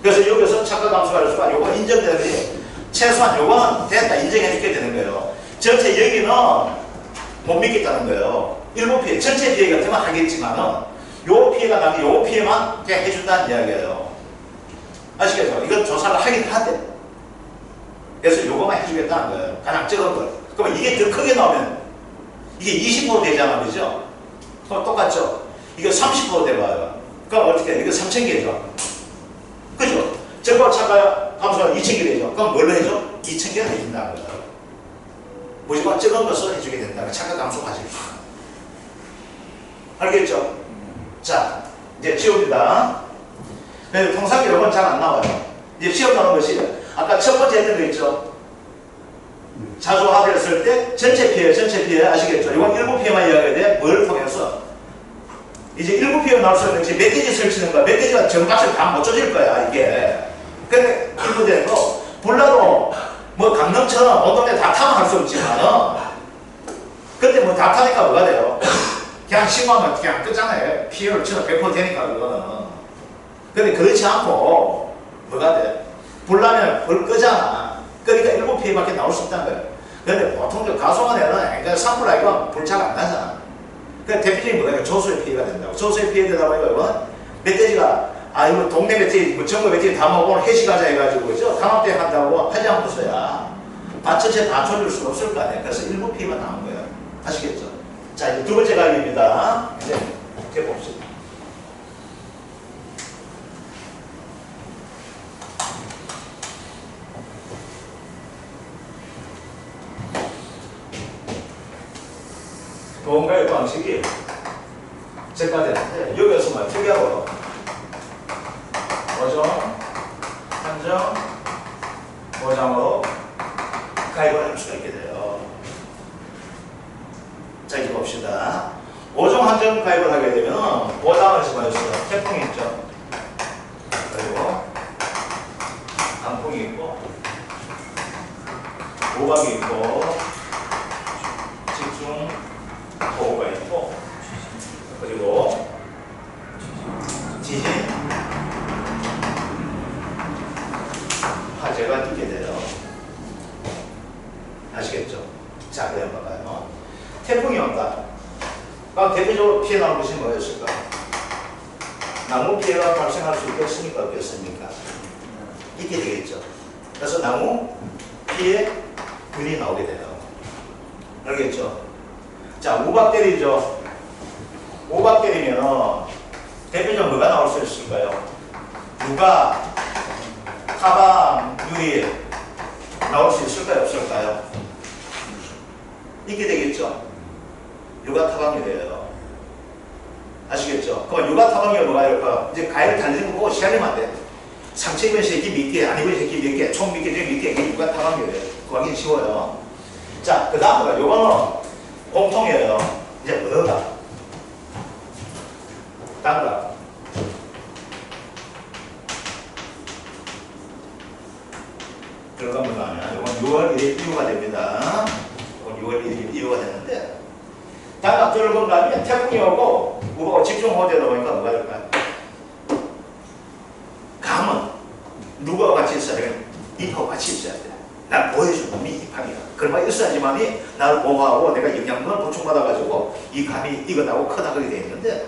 그래서 여기서 착각 감소 가실수가 요거 인정되는데 최소한 요거는 됐다. 인정해 주게 되는 거예요. 전체 여기는 못 믿겠다는 거예요. 일부 피해, 전체 피해 같으면 하겠지만은 요 피해가 나면 요 피해만 그냥 해준다는 이야기예요. 아시겠죠? 이건 조사를 하긴 하대. 그래서 요거만 해주겠다는 거예요. 가장 적은 걸. 그럼 이게 더 크게 나오면 이게 20% 되잖아. 그죠? 그럼 똑같죠? 이게 30% 돼봐요. 그럼 어떻게 해? 이거 3,000개죠? 그죠? 적과 차가 감소가 2,000개 되죠? 그럼 뭘로 해줘? 2,000개를 해준다는 거예요. 무조건 적은 것을 해주게 된다는 차가 감소 가십시오. 알겠죠? 자, 이제 지웁니다. 통상 이런 건 잘 안 나와요. 이제 시험 나오는 것이 아까 첫 번째 했던 거 있죠? 자조합했을 때 전체 피해 아시겠죠? 이건 일부 피해만 이야기해야 돼. 뭘 통해서? 이제 일부 피해 나올 수 있는 것이 멧돼지 설치는 거야. 멧돼지가 정값을 다 못 줘줄 거야, 이게. 근데 일부 되는 거, 불나도 뭐 강릉처럼 어떤 데 다 타면 할 수 없지만은, 근데 뭐 다 타니까 뭐가 돼요? 그냥 신고하면 그냥 끝장나요. 피해를 치러 100% 되니까, 그거는. 근데 그렇지 않고, 뭐가 돼? 불나면 불 끄잖아. 그러니까 일부 피해밖에 나올 수 없다는 거예요. 근데 보통 가소원에는 산불 아니고 불 잘 안 나잖아. 그 대표적인 뭐가 조소의 피해가 된다고. 조소의 피해 되다 보니까 이건 멧돼지가 이거 동네 멧돼지, 뭐 전국 멧돼지 다 먹고 회식하자 해가지고 그죠? 강압대 한다고 하지 않고서야 밭 전체 다 쳐줄 수가 없을 거 아니에요. 그래서 일부 피해만 나온 거예요. 아시겠죠? 자, 이제 두 번째 가격입니다. 이제 해봅시다. 도움가의 방식이 제가되는데 여기서 뭐 특이하고 보정, 한정, 보장으로 가입을 할 수가 있게 돼요. 자, 이제 봅시다. 보정, 한정 가입을 하게 되면 보장을 집어넣어요. 태풍이 있죠. 그리고 단풍이 있고 도박이 있고 집중 보호가 있고 그리고 지진 화재가 있게 돼요. 아시겠죠? 자, 그럼 봐봐요. 태풍이 온다. 그럼 대표적으로 피해 나올 것이 뭐였을까? 나무 피해가 발생할 수 있겠습니까? 없겠습니까? 있게 되겠죠. 그래서 나무 피해 균이 나오게 돼요. 알겠죠? 자, 우박 때리죠. 우박 때리면 대표적으로 뭐가 나올 수 있을까요? 누가 타방, 유리 나올 수 있을까요? 없을까요? 있게 되겠죠. 육아 타방유리예요. 아시겠죠? 그럼 육아 타방유리 뭐가 될까? 이제 가위를 달리는 거 보고 시간이면 안 돼. 상처 입은 새끼 몇 개, 안 입은 새끼 몇 개, 총 몇 개, 몇 개, 이게 육아 타방유리예요. 구하기 쉬워요. 자, 그 다음 뭐가 요거는 공통이에요. 이제 뭐가? 단가. 들어가면 하면 이건 6월 1일 이후가 됩니다. 이건 6월 1일 이후가 되는데 단가 들어본 다음에 태풍이 오고 우박하고 집중호우되다 보니까 뭐가 될까요? 감은 누구와 같이 있어야 돼? 잎하고 같이 있어야 돼. 날 보여주는 놈이 잎하기가. 그런 있어야지만이 나를 보호하고 내가 영양분을 보충받아가지고 이 감이 익어나고 커나가게 돼 있는데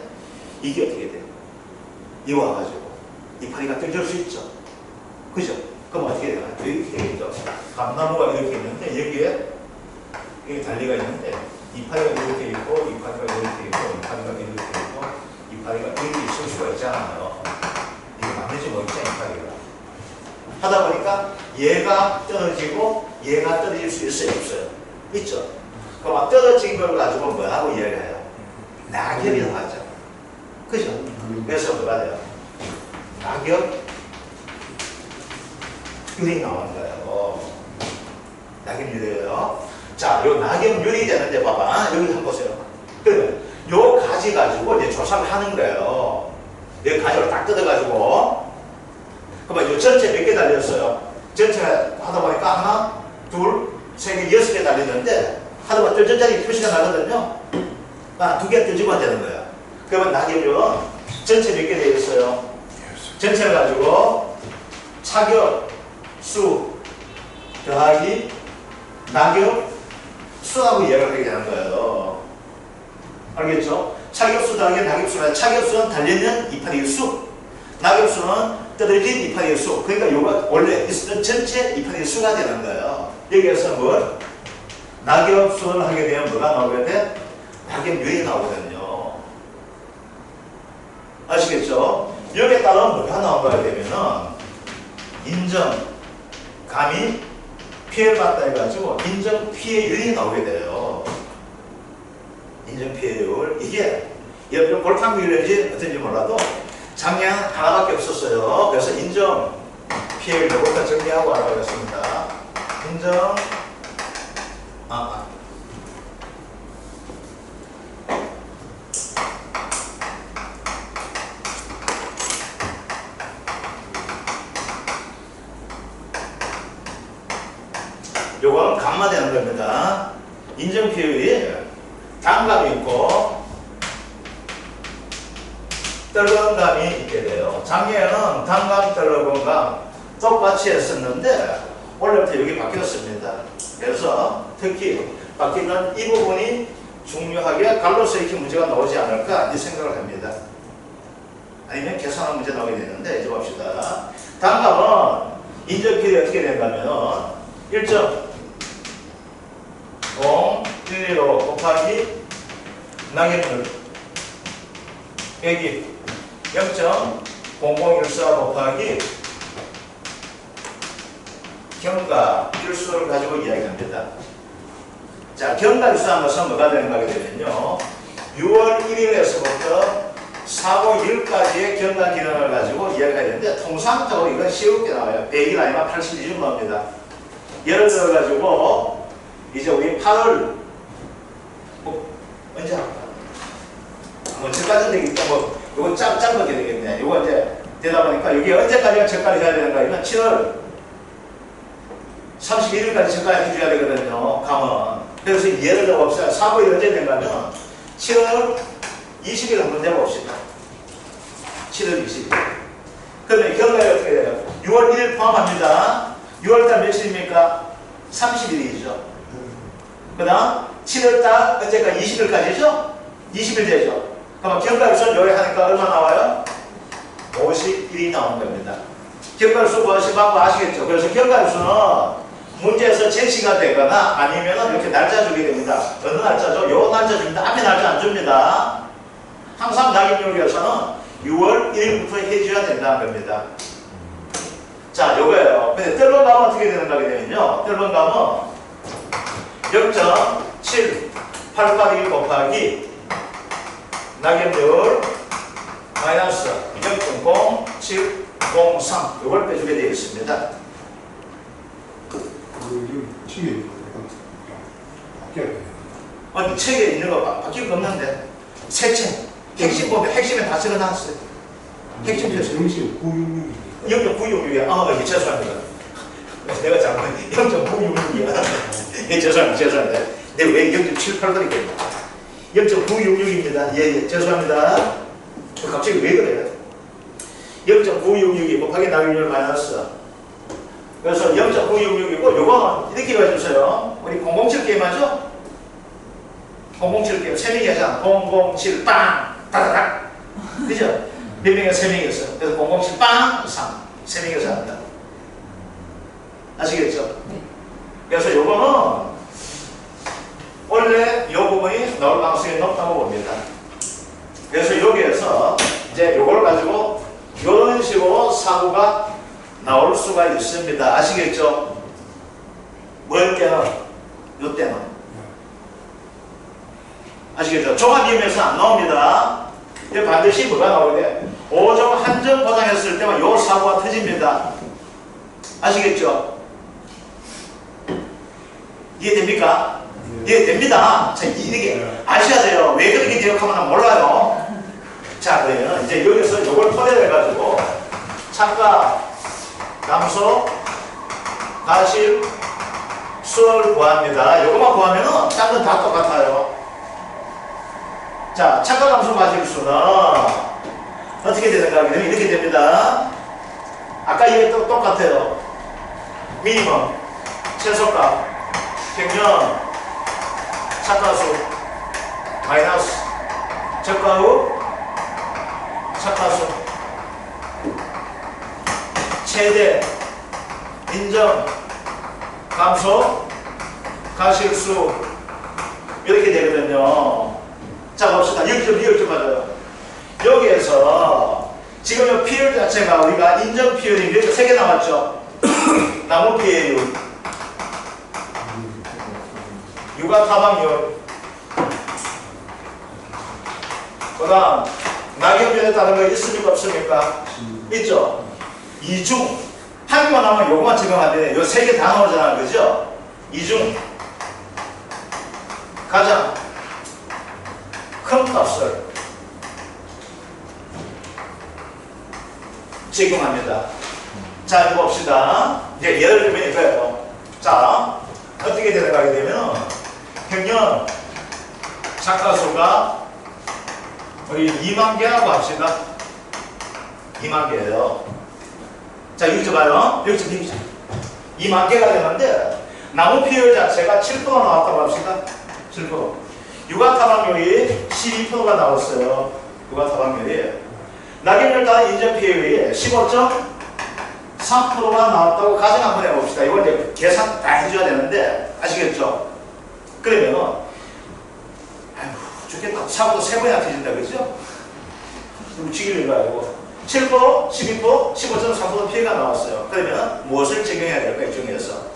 이게 어떻게 돼요? 이거 와가지고 이파리가 떨어질 수 있죠. 그죠? 그럼 어떻게 돼요? 이렇게 되겠죠. 감나무가 이렇게 있는데 여기에 여기 달리가 있는데 이파리가 이렇게 있고 이파리가 이렇게 있고 이파리가 이렇게 있고 이파리가 이렇게 있을 수가 있잖아요. 이거 나머지 뭐 있잖아요. 이파리가. 하다 보니까 얘가 떨어지고 얘가 떨어질 수 있어요? 없어요? 있죠. 그럼 떨어진 걸 가지고 뭐라고 이야기를 해요? 낙엽이라고 하죠. 그죠? 그래서 뭐가 돼요? 낙엽 유리 나오는 거예요. 낙엽 유리예요. 자, 요 낙엽 유리 되는데 봐봐. 여기 한번 보세요. 그러면 요 가지 가지고 이제 조사를 하는 거예요. 이 가지를 딱 뜯어가지고 그러면 요 전체 몇 개 달렸어요? 전체 하다 보니까 하나, 둘, 세 개, 6개 달렸는데 하다 보니까 뜰전자리 표시가 나거든요. 두 개 뜰지만 되는 거야. 그러면 낙엽은 전체 몇 개 되어 있어요? 전체를 가지고 차격, 수, 더하기, 낙엽, 수하고 이야기를 하게 되는 거예요. 알겠죠? 차격수 더하기 낙엽수는 차격수는 달려있는 이파리의 수, 낙엽수는 떨어진 이파리의 수. 그러니까 요가 원래 있었던 전체 이파리의 수가 되는 거예요. 여기에서 뭘? 낙엽수를 하게 되면 뭐가 나오게 돼? 낙엽유이 나오거든요. 아시겠죠? 여기에 따라 뭐가 나오게 되면은 인정, 감히 피해를 받다 해가지고 인정 피해율이 나오게 돼요. 인정 피해율. 이게 여러분 골탕비율인지 어떤지 몰라도 작년 하나밖에 없었어요. 그래서 인정 피해율 요거부터 정리하고 알아보겠습니다. 인정 요거는 감마되는 겁니다. 인정 피해율이 단감이 있고 떨어본 감이 있게 돼요. 작년에는 단감, 떨어본 감 똑같이 했었는데 올해부터 여기 바뀌었습니다. 그래서 특히 바뀌는 이 부분이 중요하게 갈로서 이렇게 문제가 나오지 않을까 이 생각을 합니다. 아니면 계산한 문제 나오게 되는데 이제 봅시다. 단감은 인정 피해율이 어떻게 된다면 1점 0, 1, 2, 5 곱하기 낙엽률 여기 0.0014 곱하기 경과 일수를 가지고 이야기합니다. 자, 경과 일수한 것은 뭐가 되는가 하게 되면요. 6월 1일에서부터 4월 1일까지의 경과 기간을 가지고 이야기가 되는데 통상적으로 이건 쉽게 나와요. 100일 아니면 82일 나옵니다. 예를 들어 가지고 이제 우리 8월 언제 할까? 뭐 저까지 되기 때문에 이거 짧게 되겠네. 이거 이제 되다 보니까 이게 언제까지가 저까지 해야 되는가 하면 7월 31일까지 저까지 해줘야 되거든요. 감은. 그래서 예를 들어 봅시다. 4월이 언제 된가 하면 7월 20일 한번 내봅시다. 7월 20일. 그러면 결과가 어떻게 돼요? 6월 1일 포함합니다. 6월달 며칠입니까? 30일이죠. 그 다음 7월달 언제까지? 20일까지죠? 20일 되죠. 그러면 경과일수는 요약하니까 얼마 나와요? 51이 나오는 겁니다. 경과일수 구하실 방법 아시겠죠? 그래서 경과일수는 문제에서 제시가 되거나 아니면 이렇게 날짜 주게 됩니다. 어느 날짜죠? 요 날짜 줍니다. 앞에 날짜 안 줍니다. 항상 낙입률에서는 6월 1일부터 해줘야 된다는 겁니다. 자, 요거예요. 근데 뜰번 가면 어떻게 되는가 하게 되면요. 뜰번 가면 0.7881 곱하기 낙엽률 마이너스 0.0703 요걸 빼주게 되어 있습니다. 책이 바뀌어야 돼. 아니 책에 있는 거 바뀔 거 없는데 새 책 핵심 보면 핵심에 다 적어놨어요. 핵심 표시 0.966이야. 아, 예, 죄송합니다. 내가 잘못 0.966이야. 예, 죄송합니다. 내가 왜 0.78거리겠냐. 0.966입니다. 예, 죄송합니다. 갑자기 왜 그래요? 0.966이 곱하기 낙률 마이너스. 그래서 0.966이고 요거는 이렇게 해주세요. 우리 007 게임 하죠? 007 게임 3명이 하잖아. 007 빵! 따다닥! 그죠? 몇 명이야? 3명이었어요. 그래서 007 빵! 3명이서 합니다. 아시겠죠? 그래서 요거는 원래 요 부분이 나올 가능성이 높다고 봅니다. 그래서 여기에서 이제 요걸 가지고 이런 식으로 사고가 나올 수가 있습니다. 아시겠죠? 뭘 때는? 요 때는. 아시겠죠? 종합이음에서 안 나옵니다. 근데 반드시 뭐가 나오게 돼? 5점 한점 보장했을 때만 요 사고가 터집니다. 아시겠죠? 이해됩니까? 이해됩니다. 자, 이게 아셔야 돼요. 왜 그렇게 기억하면 몰라요. 자, 그러면 이제 여기서 요걸 토대로 해가지고 착각, 감소, 가실, 수를 구합니다. 요것만 구하면은 딴 건 다 똑같아요. 자, 착각, 감소, 가실 수는 어떻게 되는가 하면 이렇게 됩니다. 아까 이게 또 똑같아요. 미니멈, 최소값, 평균, 착가수, 마이너스, 저가후, 착가수, 최대, 인정, 감소, 가실수 이렇게 되거든요. 자, 봅시다. 0.2점 맞아요. 여기에서 지금 이 피율 자체가 우리가 인정 피율이 몇 개 나왔죠? 나무 피해율, 육아 타방률, 그 다음 낙엽변에 따른 거 있습니까? 없습니까? 있죠? 이중 한 개만 나오면 요거만 적용하면 돼. 요 세 개 다 나오잖아. 그죠? 이중 가장 큰 값을 적용합니다. 자, 이거 봅시다. 이제 예를 들면 이거예요. 자, 어떻게 되는가 하게 되면 평균 착가수가 우리 2만 개라고 합시다. 2만 개예요. 자, 여기서 봐요. 여기서 2만 개가 되는데 나무 피율 자체가 7%가 나왔다고 합시다. 7%. 육아 타방률이 12%가 나왔어요. 육아 타방률이. 낙엽률 따른 인정 피율이 15.3%가 나왔다고 가정 한번 해봅시다. 이걸 이제 계산 다 해줘야 되는데 아시겠죠? 그러면은 아이고, 좋겠다. 사고도 3번이나 터진다, 그죠? 그럼 죽이는 거 아니고. 7%, 12%, 15.3% 피해가 나왔어요. 그러면 무엇을 적용해야 될까, 이 중에서?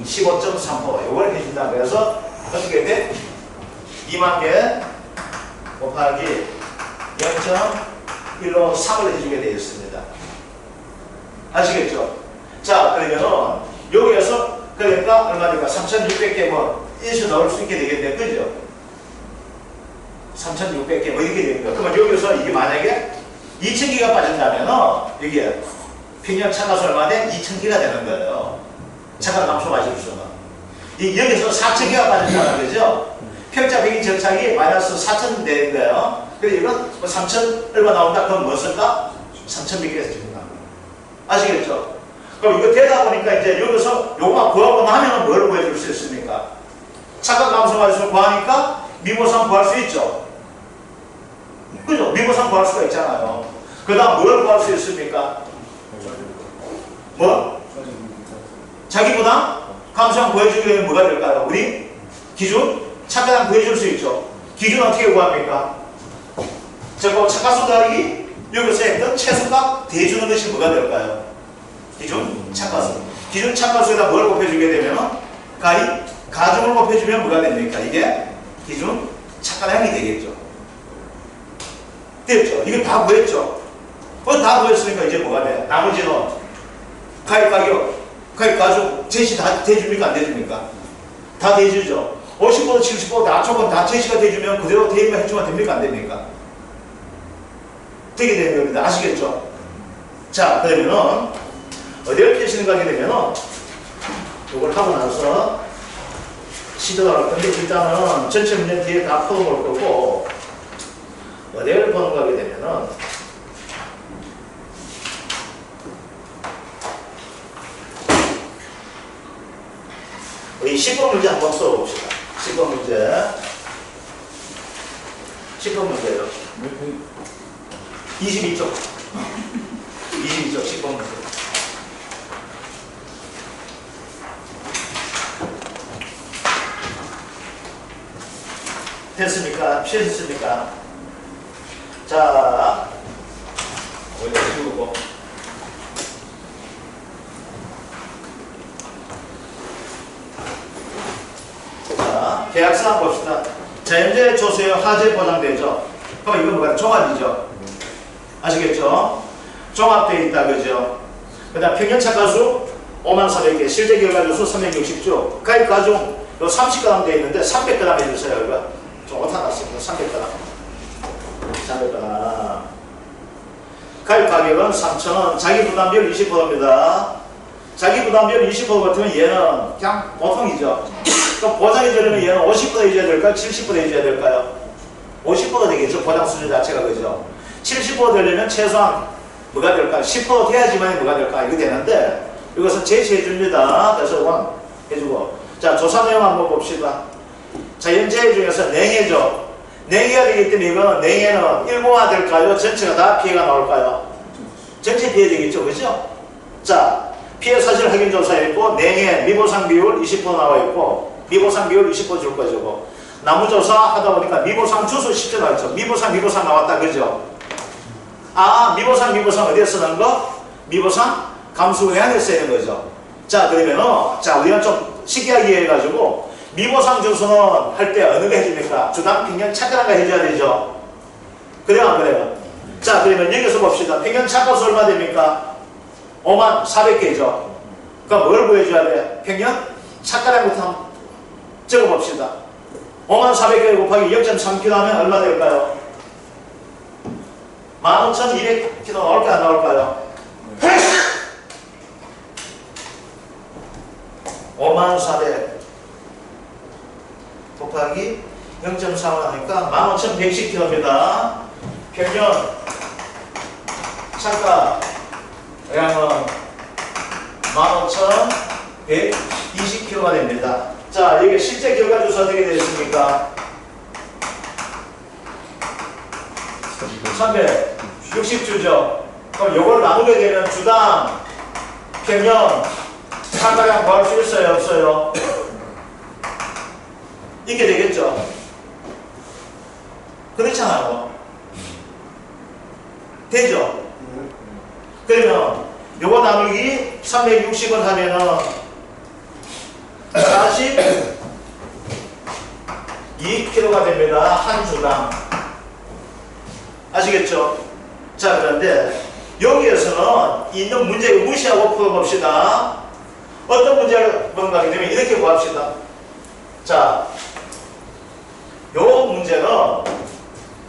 15.3%. 이걸 해준다. 그래서 어떻게 돼? 2만 개 곱하기 0.1로 3을 해주게 되어 있습니다. 아시겠죠? 자, 그러면은 여기에서 그러니까 얼마니까 3,600개 뭐 인수 넣을 수 있게 되겠네, 그죠? 3,600개 뭐 이렇게 되는 거예요. 그러면 여기서 이게 만약에 2,000개가 빠진다면은 여기에 평균 차가수 얼마 된 2,000개가 되는 거예요. 차가 감소 마실수는. 여기서 4,000개가 빠진다는 거죠. 평자 평균 정착이 마이너스 4,000 되는 거예요. 그래서 이건 뭐 3,000 얼마 나온다? 그럼 뭐 쓸까? 3,100개에서 적는다. 아시겠죠? 그럼 이거 되다 보니까 이제 여기서 요거만 구하고 나면 뭘 구해줄 수 있습니까? 차가 감소 마실수 구하니까 미보상 구할 수 있죠. 그죠? 미보상 구할 수가 있잖아요. 그 다음 뭘 구할 수 있습니까? 뭐? 자기보다 감소한 구해주기 위해 뭐가 될까요? 우리 기준? 차가당 구해줄 수 있죠. 기준 어떻게 구합니까? 저거 차가수 더하기 여기서 했던 최소값 대주는 것이 뭐가 될까요? 기준 차가수. 기준 차가수에다 뭘 곱해주게 되면 가중을 곱해주면 뭐가 됩니까? 이게 기준 차가량이 되겠죠. 됐죠? 이거 다 구했죠? 다 구했으니까 이제 뭐가 돼? 나머지는 가입 가격, 가입 가중, 제시 다 대줍니까? 안 대줍니까? 다 대주죠. 50% 70% 나초건 다 제시가 대주면 그대로 대입만 해주면 됩니까? 안 됩니까? 되게 되는 겁니다. 아시겠죠? 자, 그러면은 어디를 펴시는 거 하게 되면은 이걸 하고 나서 시도를 할 건데 일단은 전체 문제 뒤에 다 풀어볼 거고 어디를 보는 거 하게 되면은 우리 10번 문제 한번 써봅시다. 10번 문제. 10번 문제요. 22쪽. 22쪽 10번 문제. 됐습니까? 피하셨습니까? 자, 원래 지우고. 자, 계약서 한번 봅시다. 자, 현재 조세요. 하재 보장되죠? 그럼 이건 뭐가 종합이죠? 아시겠죠? 종합되어 있다, 그죠? 그 다음 평균차가수 54,400개, 실제 결과조수 360조, 가입 가중 요 30g 되어 있는데 300g 해주세요. 이거 좀 오타났습니다. 300g. 300g. 가입 가격은 3,000원, 자기 부담비율 20%입니다. 자기 부담비율 20% 같으면 얘는 그냥 보통이죠. 그럼 보장해 주려면 얘는 50% 해줘야 될까요? 70% 해줘야 될까요? 50% 되겠죠. 보장 수준 자체가, 그죠? 70% 되려면 최소한 뭐가 될까? 10% 돼야지만 뭐가 될까? 이거 되는데 이것은 제시해 줍니다. 그래서 원 해주고. 자, 조사 내용 한번 봅시다. 자, 현재 중에서 냉해죠. 냉해가 되기 때문에 이거는 냉해는 일부가 될까요? 전체가 다 피해가 나올까요? 전체 피해 되겠죠. 그죠? 자, 피해 사실 확인 조사에 있고 냉해 미보상 비율 20% 나와 있고 미보상 비율 20% 줄 거죠. 나무조사 하다 보니까 미보상 주소 10조 나왔죠. 미보상 나왔다, 그죠? 아, 미보상 어디에 쓰는 거? 미보상 감수회안에 쓰는 거죠. 자, 그러면은 자, 우리는 좀 쉽게 이해해가지고 미보상 주소는 할 때 어느 거 해줍니까? 주당 평균 차가랑 거 해줘야 되죠. 그래요, 안 그래요? 자, 그러면 여기서 봅시다. 평균 차가수 얼마 됩니까? 54,400개죠. 그럼 뭘 구해줘야 돼? 평균 차가랑부터 한번 적어봅시다. 54,400개 곱하기 0.3kg 하면 얼마 될까요? 15,200kg 나올까요? 안 나올까요? 54,400 곱하기 0.3을 하니까 15,110kg입니다. 평균 차가 양은 15,120kg가 됩니다. 자, 이게 실제 결과 주소 어떻게 되겠습니까? 360주죠. 그럼 이걸 나누게 되면 주당 평균 차가량 구할 수 있어요? 없어요? 있게 되겠죠. 그렇잖아요. 되죠? 그러면 요거 나누기 360을 하면은 42kg가 됩니다. 한 주당. 아시겠죠? 자, 그런데 여기에서는 있는 문제를 무시하고 풀어봅시다. 어떤 문제를 뭔가 되면 이렇게 구합시다. 자, 요 문제는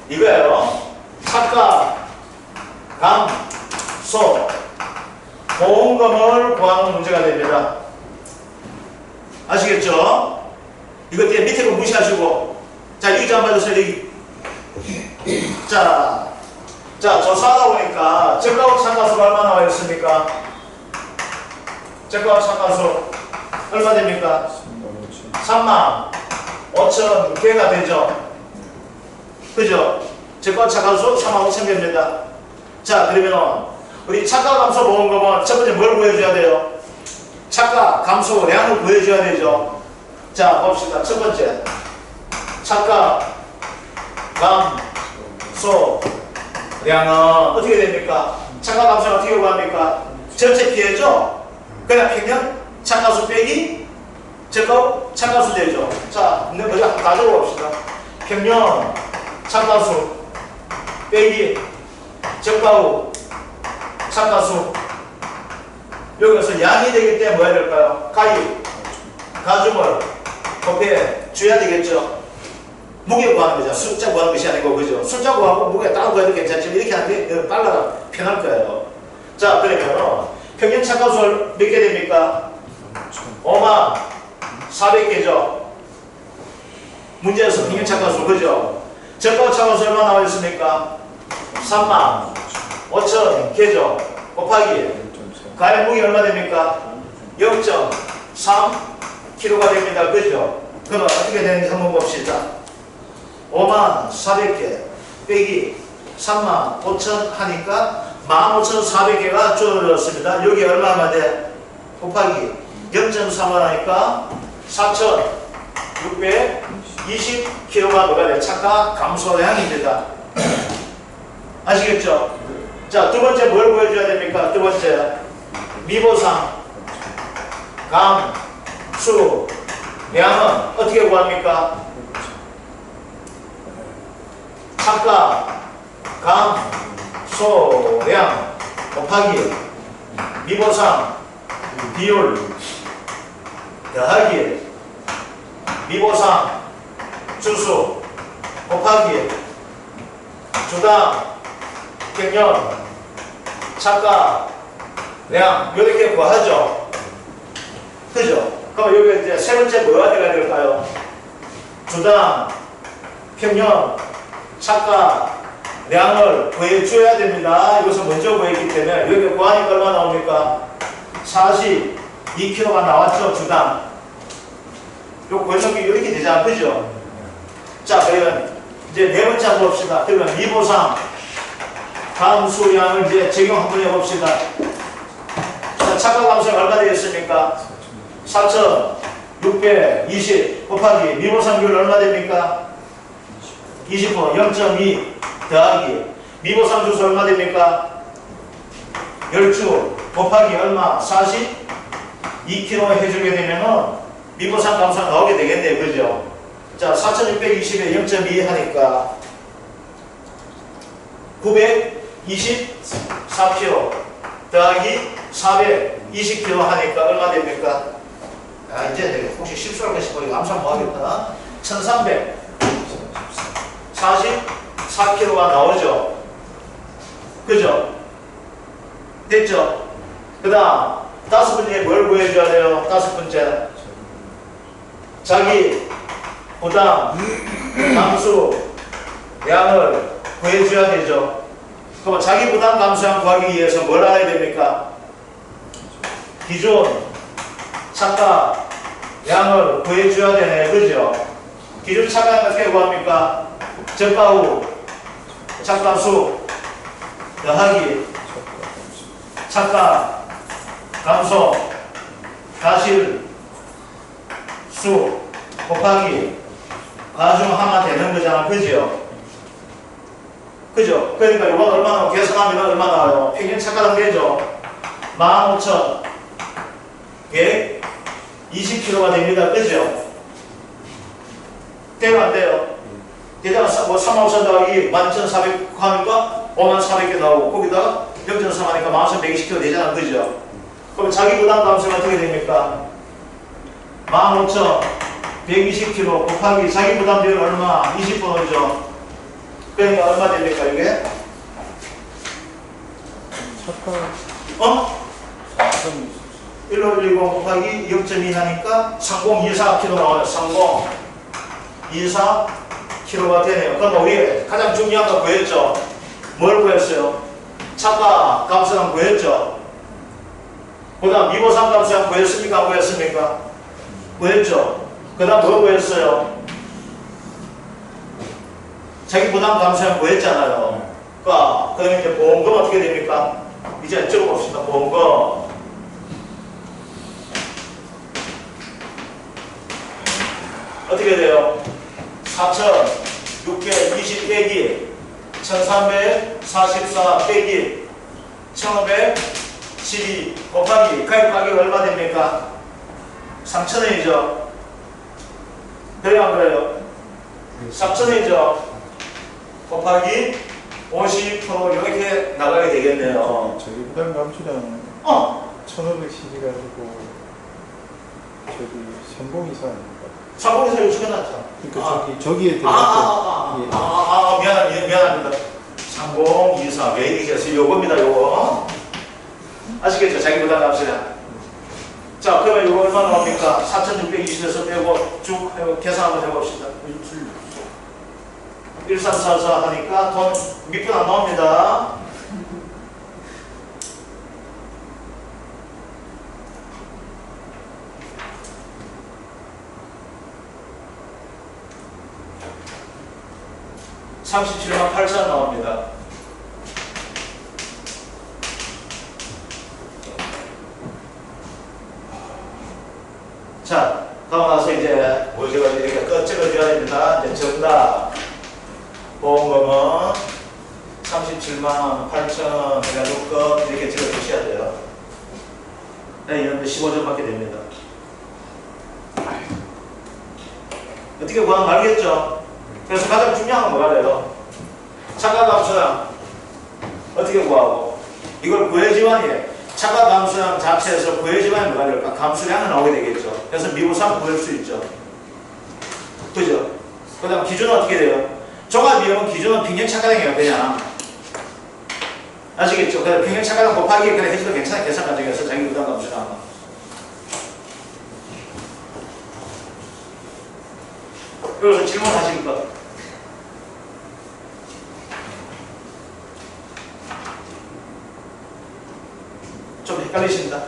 이거예요. 착각, 감, 소, 보험금을 구하는 문제가 됩니다. 아시겠죠? 이것 때문에 밑에 거 무시하시고. 자, 여기 좀 봐주세요. 여기. 자, 조사하다 보니까 적가후 참가수가 얼마 나와 있습니까? 적가후 참가수 얼마 됩니까? 35,000개가 되죠. 그죠? 적가후 참가수 35,000개입니다. 자, 그러면 우리 착각 감소 보험금은 첫 번째 뭘 구해줘야 돼요? 착각 감소량을 구해줘야 되죠. 자, 봅시다. 첫 번째 착각 감소량은 어떻게 됩니까? 착각 감소는 어떻게 구합니까? 전체 피해죠? 그냥 평균 착각수 빼기 적가후 착각수 되죠. 자, 있는 거 다 적어봅시다. 평균 착각수 빼기 적가후 착각수. 여기서 양이 되기 때문에 뭐 해야 될까요? 가중을 곱해 줘야 되겠죠. 무게 구하는 거죠. 숫자 구하는 것이 아니고, 그죠? 숫자 구하고 무게 따로 구해도 괜찮지만 이렇게 하는 게 빨라가 편할 거예요. 자, 그러면 평균 착각수 몇 개 됩니까? 54,000개죠. 문제에서 평균 착각수, 그죠? 적가후 착각수 얼마 나와 있습니까? 35,000개죠. 곱하기 가의 무게 얼마 됩니까? 0.3kg가 됩니다. 그죠? 그럼 어떻게 되는지 한번 봅시다. 54,000개 빼기 35,000 하니까 15,400개가 줄어들었습니다. 여기 얼마만 돼? 곱하기 0.3을 하니까 4,620kg가 뭐가 돼? 착각 감소량입니다. 아시겠죠? 자, 두 번째 뭘 보여줘야 됩니까? 두 번째 미보상 감수 량은 어떻게 구합니까? 착각 감소량 곱하기 미보상 비율 더하기 미보상 주수 곱하기 주당 평균 착각량 이렇게 구하죠. 그죠? 그럼 여기 이제 세 번째 뭐가 돼야 될까요? 주당 평균 착각량을 구해줘야 됩니다. 이것을 먼저 구했기 때문에 여기 구하니까 얼마 나옵니까? 42kg가 나왔죠. 주당. 요 구해놓기 이렇게 되잖아. 그죠? 자, 그러면 이제 네 번째 한번 봅시다. 그러면 미보상 감수량을 이제 적용 한번 해봅시다. 자, 착각 감수량 얼마 되겠습니까? 4,620 곱하기 미보상 비율 얼마 됩니까? 20%, 0.2 더하기 미보상 주수 얼마 됩니까? 10주 곱하기 얼마? 42kg 해주게 되면은 미보상 감수량 나오게 되겠네요. 그죠? 자, 4,620에 0.2 하니까 924kg 더하기 420kg 하니까 얼마 됩니까? 아, 이제 혹시 실수할 거 싶어. 이거 암산 뭐 하겠다. 1,344kg가 나오죠. 그죠? 됐죠? 그 다음 다섯 번째 뭘 구해줘야 돼요? 다섯 번째 자기 부담 감수 량을 구해줘야 되죠. 그럼 자기 부담 감수량 구하기 위해서 뭘 알아야 됩니까? 기준 착각 량을 구해줘야 되네. 그죠? 기준 착각 어떻게 구합니까? 적가후 착각수 더하기 착각 감소 가실 수 곱하기 가중하면 되는 거잖아. 그죠? 그죠? 그러니까 이건 얼마 나와요? 계산하면 얼마 나와요? 평균 착가당 되죠? 15,120kg가 됩니다. 그죠? 돼요? 안 돼요? 대장 뭐 35,000 더하기 12,400 하니까 5400개 나오고 거기다가 0.3 하니까 11,120kg 되잖아. 그죠? 그럼 자기 부담 감소가 어떻게 됩니까? 15,120kg 곱하기 자기 부담비율 얼마? 20%죠. 그러니까 얼마 됩니까 이게? 어? 1510 곱하기 0.2 하니까 3024kg 나와요. 3024kg가 되네요. 그럼 우리 가장 중요한 거 구했죠? 뭘 구했어요? 차가 감소량 구했죠? 그 다음 미보상 감소량 구했습니까? 안 구했습니까? 구했죠? 그 다음 뭐 구했어요? 자기 부담 감소량 구했잖아요. 그러면 이제 보험금 어떻게 됩니까? 이제 적어봅시다. 보험금. 어떻게 돼요? 4,620 빼기 1,344 빼기 1,512 곱하기 가입 가격이 얼마 됩니까? 3,000원이죠. 그래요 안 그래요? 3,000원이죠. 곱하기 50% 이렇게 나가게 되겠네요. 저기 부담 감수량 1500cc 가지고 저기 선봉 이사 아닙니까? 상공에서 요청해놨죠. 그러니까 저기에 들어갔고 미안합니다. 상공 이사 왜 얘기했어요? 요겁니다. 요거 아시겠죠? 자기 부담 감수량. 자 그러면 요거 얼마 나옵니까? 4,620에서 빼고 쭉 계산 한번 해봅시다. 1344 하니까 돈 밑분 안 나옵니다. $378,000 나옵니다. 자, 그러고 나서 이제 우리가 이렇게 끝을 줘야 됩니다. 이제 정답. 보험금은 378,000 해가지고 끝 이렇게 적어주셔야 돼요. 네, 이런데 15점 받게 됩니다. 어떻게 구하면 알겠죠? 그래서 가장 중요한 건 뭐가래요? 차가 감소량 어떻게 구하고 이걸 구해지만이 차가 감소량 자체에서 구해지만이 뭐가 될까? 감소량이 나오게 되겠죠. 그래서 미분상 구할 수 있죠. 그죠? 그 다음 기준은 어떻게 돼요? 종합비용은 기준은 평균 착가량이에요. 그냥 아시겠죠? 그래서 평균 착가량 곱하기 그래 해줘도 괜찮은 계산 과정에서 자기 부담 감소량. 그래서 질문하실 것. 좀 헷갈리십니다.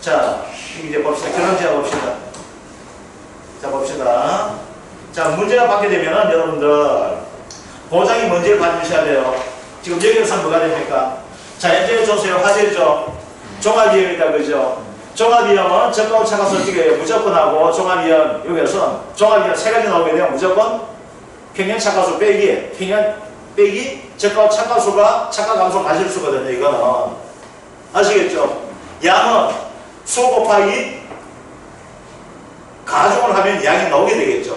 자, 이제 봅시다. 결론 지어 봅시다. 자, 봅시다. 자, 문제가 받게 되면은 여러분들 보장이 뭔지를 봐주셔야 돼요. 지금 여기에서 뭐가 됩니까? 자, 현재 조세요. 화제죠. 종합비용이다. 그죠? 종합비용은 저가하고 차가서 어떻게 무조건 하고 종합비용 여기에서 종합비용 세 가지 나오게 되면 무조건 평균 차가수 빼기 평균 빼기 저가하고 차가수가 차가 감소 과실수거든요. 이거는 아시겠죠? 양은 수 곱하기 가중을 하면 양이 나오게 되겠죠.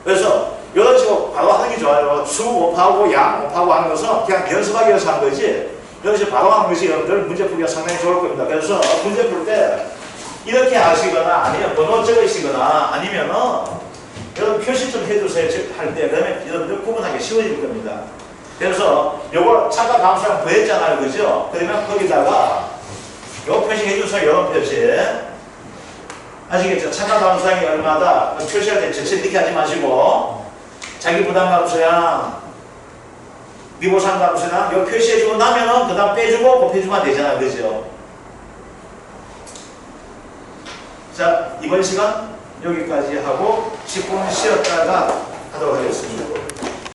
그래서 이런 식으로 바로 하는 게 좋아요. 수 곱하고 양 곱하고 하는 것은 그냥 연습하기 위해서 하는 거지. 이런 식으로 바로 하는 것이 여러분들 문제 풀기가 상당히 좋을 겁니다. 그래서 문제 풀 때 이렇게 하시거나 아니면 번호 적으시거나 아니면은 여러분 표시 좀 해주세요. 할 때 그러면 여러분들 구분하기 쉬워질 겁니다. 그래서 요걸 차가 감소량 구했잖아요. 그죠? 그러면 거기다가 요 표시 해주세요. 이런 표시. 아시겠죠? 차가 감소량이 얼마다 표시할 때 전체 이렇게 하지 마시고 자기 부담 감소량 미보상 감소량 요 표시해주고 나면은 그 다음 빼주고 곱해주면 되잖아요. 그죠? 자, 이번 시간 여기까지 하고 10분 쉬었다가 하도록 하겠습니다.